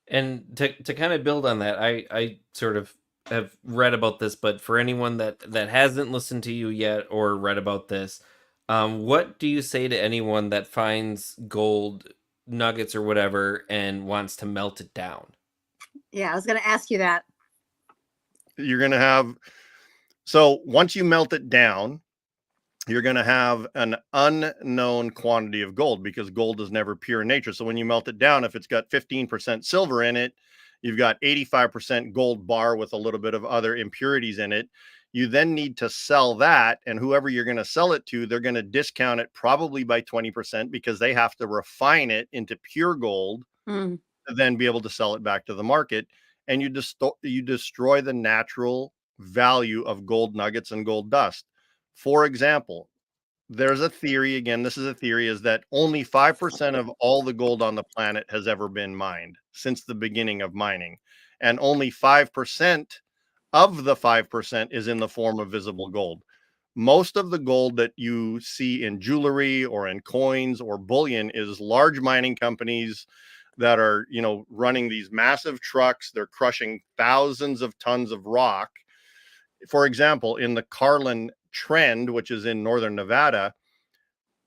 And to kind of build on that, I sort of have read about this, but for anyone that hasn't listened to you yet or read about this, what do you say to anyone that finds gold nuggets or whatever and wants to melt it down? Yeah, I was going to ask you that. You're going to have, so once you melt it down, you're going to have an unknown quantity of gold, because gold is never pure in nature. So when you melt it down, if it's got 15% silver in it, you've got 85% gold bar with a little bit of other impurities in it. You then need to sell that, and whoever you're going to sell it to, they're going to discount it probably by 20%, because they have to refine it into pure gold to then be able to sell it back to the market. And you destroy the natural value of gold nuggets and gold dust. For example, there's a theory, again, this is a theory, is that only 5% of all the gold on the planet has ever been mined since the beginning of mining. And only 5% of the 5% is in the form of visible gold. Most of the gold that you see in jewelry or in coins or bullion is large mining companies that are, running these massive trucks. They're crushing thousands of tons of rock. For example, in the Carlin Trend, which is in northern Nevada,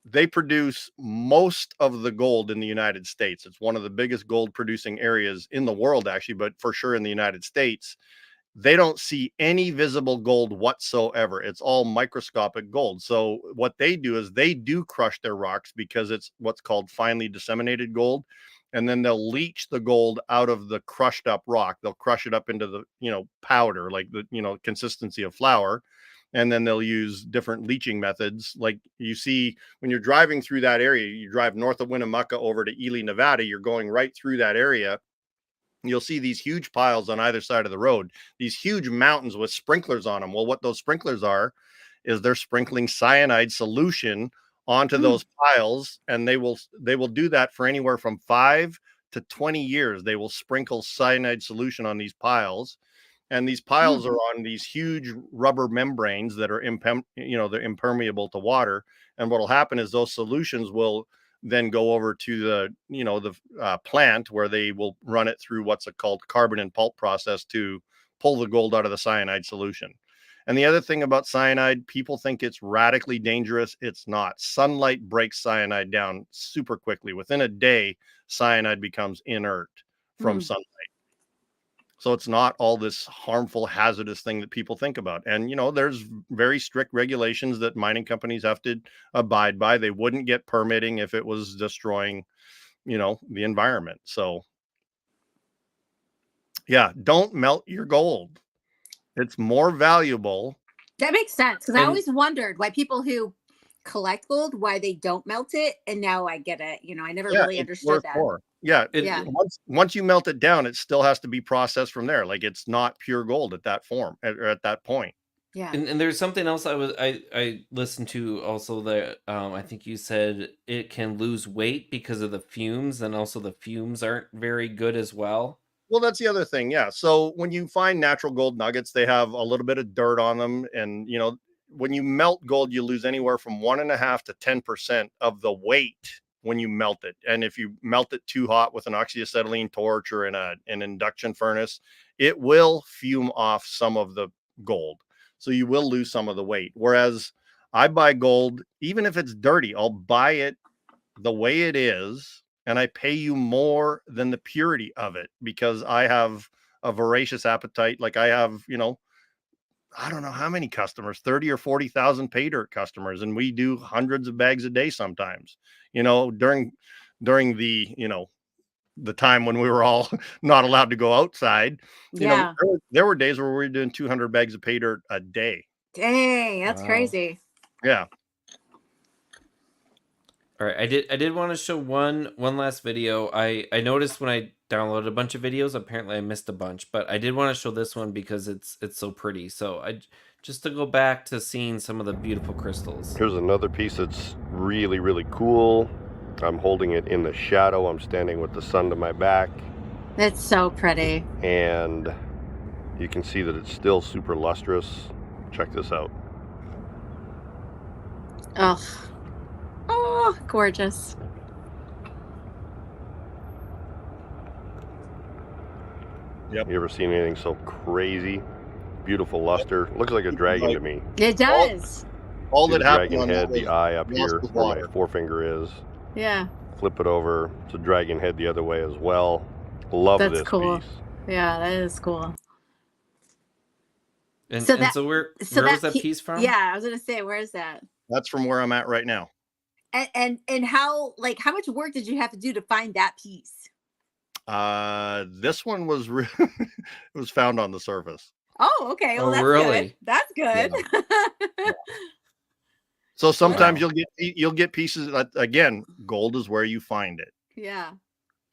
they produce most of the gold in the United States. It's one of the biggest gold producing areas in the world, actually, but for sure in the United States. They don't see any visible gold whatsoever. It's all microscopic gold. So what they do is they do crush their rocks, because it's what's called finely disseminated gold. And then they'll leach the gold out of the crushed up rock. They'll crush it up into the, powder, like the, consistency of flour. And then they'll use different leaching methods. Like you see when you're driving through that area, you drive north of Winnemucca over to Ely, Nevada, you're going right through that area. You'll see these huge piles on either side of the road, these huge mountains with sprinklers on them. Well, what those sprinklers are is they're sprinkling cyanide solution onto those piles, and they will do that for anywhere from 5 to 20 years. They will sprinkle cyanide solution on these piles, and these piles are on these huge rubber membranes that are they're impermeable to water. And what will happen is those solutions will then go over to the plant, where they will run it through what's called carbon and pulp process to pull the gold out of the cyanide solution. And the other thing about cyanide, people think it's radically dangerous. It's not. Sunlight breaks cyanide down super quickly. Within a day, cyanide becomes inert from sunlight. So it's not all this harmful, hazardous thing that people think about. And, there's very strict regulations that mining companies have to abide by. They wouldn't get permitting if it was destroying, the environment. So, yeah, don't melt your gold. It's more valuable. That makes sense, because I always wondered why people who collect gold, why they don't melt it. And now I get it. I never really understood that. More. Yeah. Once you melt it down, it still has to be processed from there. Like it's not pure gold at that form or at that point. Yeah. And there's something else I listened to also that I think you said it can lose weight because of the fumes, and also the fumes aren't very good as well. Well, that's the other thing. Yeah. So when you find natural gold nuggets, they have a little bit of dirt on them. And, when you melt gold, you lose anywhere from 1.5% to 10% of the weight when you melt it. And if you melt it too hot with an oxyacetylene torch or in an induction furnace, it will fume off some of the gold. So you will lose some of the weight. Whereas I buy gold, even if it's dirty, I'll buy it the way it is, and I pay you more than the purity of it, because I have a voracious appetite. Like I have, I don't know how many customers, 30 or 40,000 pay dirt customers. And we do hundreds of bags a day sometimes, during the, the time when we were all not allowed to go outside. There were days where we were doing 200 bags of pay dirt a day. Dang, that's crazy. Yeah. All right, I did want to show one last video. I noticed when I downloaded a bunch of videos, apparently I missed a bunch, but I did want to show this one because it's so pretty. So just to go back to seeing some of the beautiful crystals. Here's another piece that's really, really cool. I'm holding it in the shadow. I'm standing with the sun to my back. That's so pretty. And you can see that it's still super lustrous. Check this out. Oh, gorgeous. Yep. You ever seen anything so crazy? Beautiful luster. Looks like a dragon to me. It does. All See that the happened dragon on head, that the was eye up lost here with where water. my forefinger is. Yeah. Flip it over. It's a dragon head the other way as well. Love That's this cool. piece. Yeah, that is cool. And So so, that- where So was that piece from? Yeah, I was gonna say, where is that? That's from where I'm at right now. And how much work did you have to do to find that piece? This one was it was found on the surface. Oh, okay. Well, Oh, that's really? good. That's good. So sometimes Wow. you'll get pieces that, again, gold is where you find it. Yeah.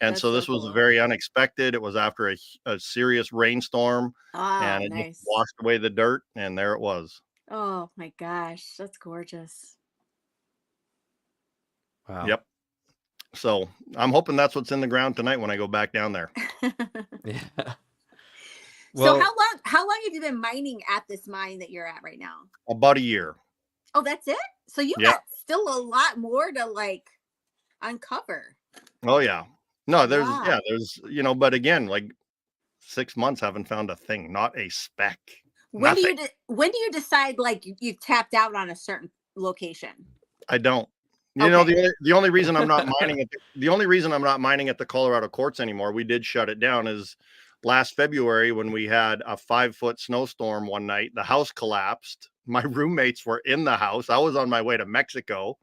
And That's so so this was cool. very unexpected. It was after a serious rainstorm, Ah, and it nice. just washed away the dirt, and there it was. Oh my gosh, that's gorgeous. Wow. Yep. So I'm hoping that's what's in the ground tonight when I go back down there. Yeah. So how long have you been mining at this mine that you're at right now? About a year. Oh, that's it? So you Yeah. got still a lot more to uncover. Oh yeah. No, Wow. there's but again, like 6 months haven't found a thing, not a speck. When Nothing. when do you decide you've tapped out on a certain location? I don't. Okay. The only reason I'm not mining at the Colorado Quartz anymore, we did shut it down, is last February when we had a 5-foot snowstorm one night. The house collapsed. My roommates were in the house. I was on my way to Mexico,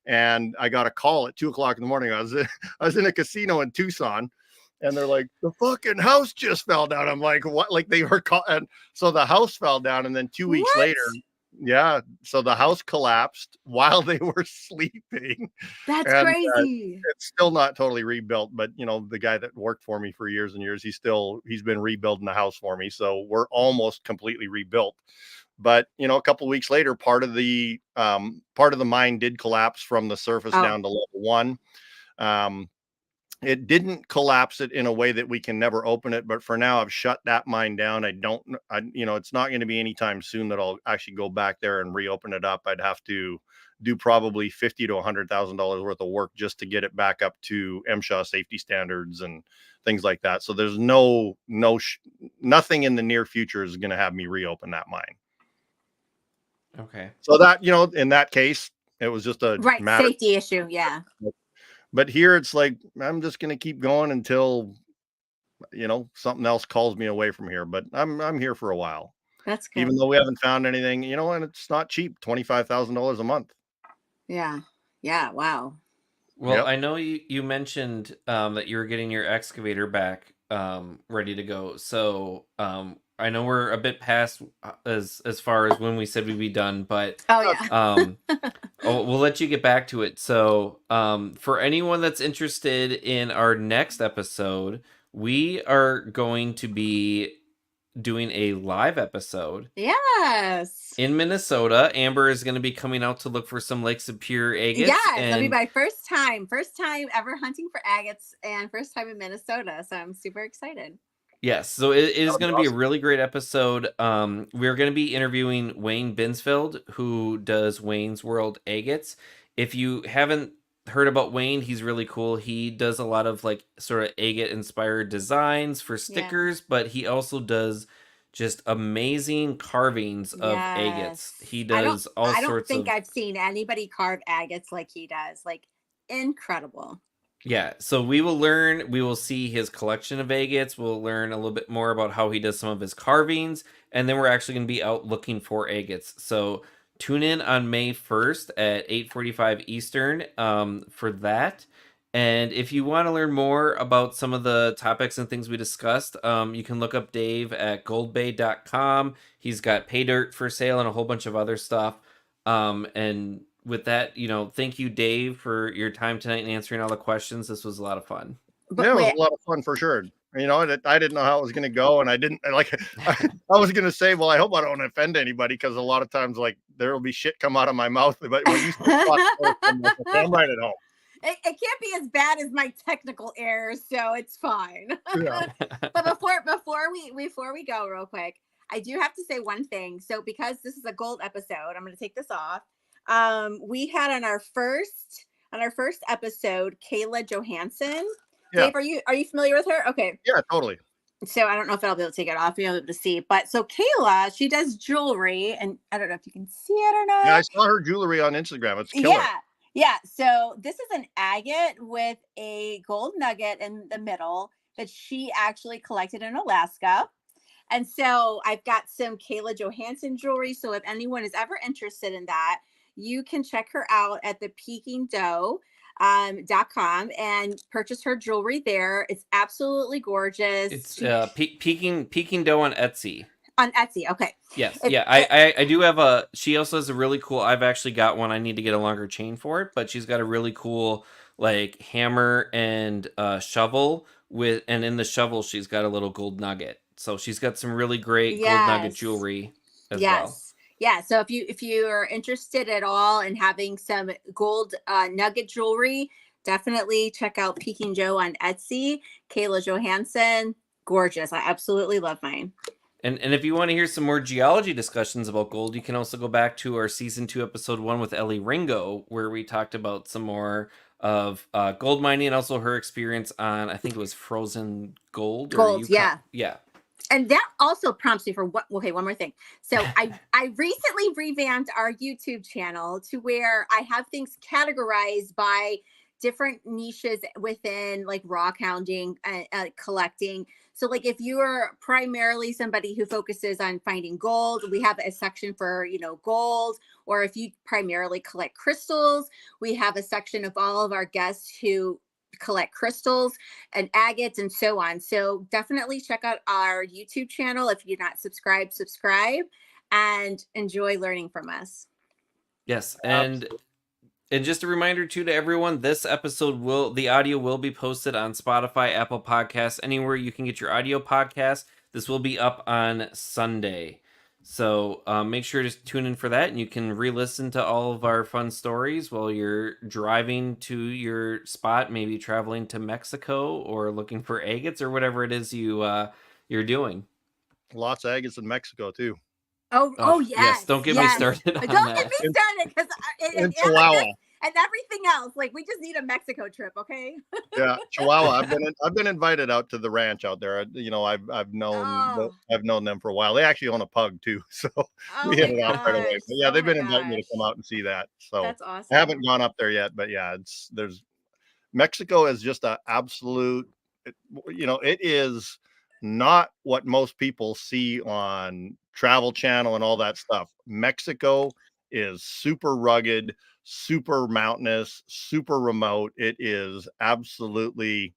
and I got a call at 2:00 in the morning. I was in a casino in Tucson, and they're like, the fucking house just fell down. I'm like, what? Like they were and so the house fell down, and then 2 weeks What? later, yeah. So the house collapsed while they were sleeping. That's And, crazy. It's still not totally rebuilt, but the guy that worked for me for years and years, he's been rebuilding the house for me. So we're almost completely rebuilt. But a couple of weeks later, part of the mine did collapse from the surface Oh. down to level 1. It didn't collapse it in a way that we can never open it, but for now I've shut that mine down. It's not going to be anytime soon that I'll actually go back there and reopen it up. I'd have to do probably $50,000 to $100,000 worth of work just to get it back up to MSHA safety standards and things like that. So there's nothing in the near future is going to have me reopen that mine. Okay. So that, in that case, it was just a Right, matter. safety issue, yeah. But here it's like, I'm just going to keep going until, something else calls me away from here. But I'm here for a while, That's good. even though we haven't found anything, and it's not cheap, $25,000 a month. Yeah. Yeah, wow. Well, Yep. I know you mentioned that you were getting your excavator back ready to go. So I know we're a bit past as far as when we said we'd be done, but Oh yeah. we'll let you get back to it. So for anyone that's interested in our next episode, we are going to be doing a live episode Yes. in Minnesota. Amber is going to be coming out to look for some Lake Superior agates. Yeah, it'll be and my first time ever hunting for agates and first time in Minnesota. So I'm super excited. yes, so it is That'll going be to be a awesome. really great episode. We're going to be interviewing Wayne Binsfeld, who does Wayne's World agates. If you haven't heard about Wayne, he's really cool. He does a lot of sort of agate inspired designs for stickers, but he also does just amazing carvings of agates. Yes. He does all I don't sorts think of I've seen anybody carve agates like he does. Incredible. Yeah, so we will see his collection of agates. We'll learn a little bit more about how he does some of his carvings, and then we're actually going to be out looking for agates. So tune in on May 1st at 8:45 Eastern for that. And if you want to learn more about some of the topics and things we discussed, you can look up Dave at goldbay.com. He's got pay dirt for sale and a whole bunch of other stuff. And with that, thank you, Dave, for your time tonight and answering all the questions. This was a lot of fun. But Yeah, it was wait, a lot of fun for sure. You know, I didn't know how it was going to go, and I didn't like. I was going to say, well, I hope I don't offend anybody, because a lot of times, like, there will be shit come out of my mouth. But when you say I'm right at home. It can't be as bad as my technical errors, so it's fine. Yeah. But before we go real quick, I do have to say one thing. So because this is a gold episode, I'm going to take this off. We had on our first episode Kayla Johansson. Yeah. Dave, are you familiar with her? Okay. Yeah, totally. So I don't know if I'll be able to take it off. You'll be able to see. But so Kayla, she does jewelry, and I don't know if you can see it or not. Yeah, I saw her jewelry on Instagram. It's killer. Yeah. So this is an agate with a gold nugget in the middle that she actually collected in Alaska. And so I've got some Kayla Johansson jewelry. So if anyone is ever interested in that, you can check her out at the peakingdough.com and purchase her jewelry there. It's absolutely gorgeous. It's Peking Dough on Etsy. On Etsy, okay. Yes, I do have she also has a really cool, I've actually got one, I need to get a longer chain for it, but she's got a really cool, like, hammer and shovel and in the shovel, she's got a little gold nugget. So she's got some really great gold nugget jewelry as well. Yeah, so if you are interested at all in having some gold nugget jewelry, definitely check out Peking Joe on Etsy. Kayla Johansson, gorgeous. I absolutely love mine. And if you want to hear some more geology discussions about gold, you can also go back to our season 2, episode 1 with Ellie Ringo, where we talked about some more of gold mining and also her experience on, I think it was frozen gold. Yeah. And that also prompts me for one more thing. So I recently revamped our YouTube channel to where I have things categorized by different niches within, like, rock hounding, collecting. So, like, if you are primarily somebody who focuses on finding gold, we have a section for, gold. Or if you primarily collect crystals, we have a section of all of our guests who collect crystals and agates and so on. So definitely check out our YouTube channel. If you're not subscribed, subscribe and enjoy learning from us. Yes. And just a reminder too to everyone, this episode the audio will be posted on Spotify, Apple Podcasts, anywhere you can get your audio podcast. This will be up on Sunday. So make sure to tune in for that, and you can re-listen to all of our fun stories while you're driving to your spot, maybe traveling to Mexico or looking for agates or whatever it is you're doing. Lots of agates in Mexico too. Oh yes. Don't get me started on Don't that. get me started, because in Chihuahua. And everything else, like, we just need a Mexico trip, okay? Yeah, Chihuahua. I've been invited out to the ranch out there. I've known them for a while. They actually own a pug too, so we hit it out right away. But yeah, they've been inviting me to come out and see that. So that's awesome. I haven't gone up there yet, but yeah, Mexico is just an absolute. It is not what most people see on Travel Channel and all that stuff. Mexico is super rugged, super mountainous, super remote. It is absolutely,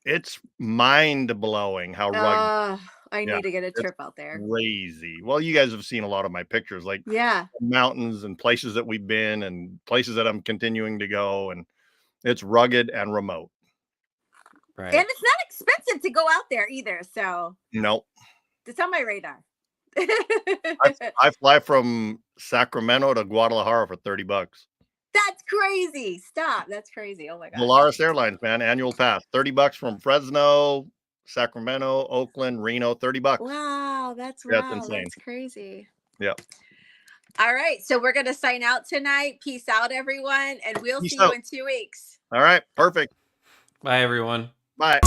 it's mind-blowing how rugged. I need to get a trip out there. Crazy. Well, you guys have seen a lot of my pictures, like mountains and places that we've been and places that I'm continuing to go, and it's rugged and remote. Right. And it's not expensive to go out there either. So nope. It's on my radar. I fly from Sacramento to Guadalajara for $30. That's crazy. Stop. That's crazy. Oh my god. Volaris Airlines, man, annual pass. $30 from Fresno, Sacramento, Oakland, Reno, $30. Wow, that's insane. That's crazy. Yep. All right. So we're gonna sign out tonight. Peace out, everyone, and we'll see you in 2 weeks. All right, perfect. Bye everyone. Bye.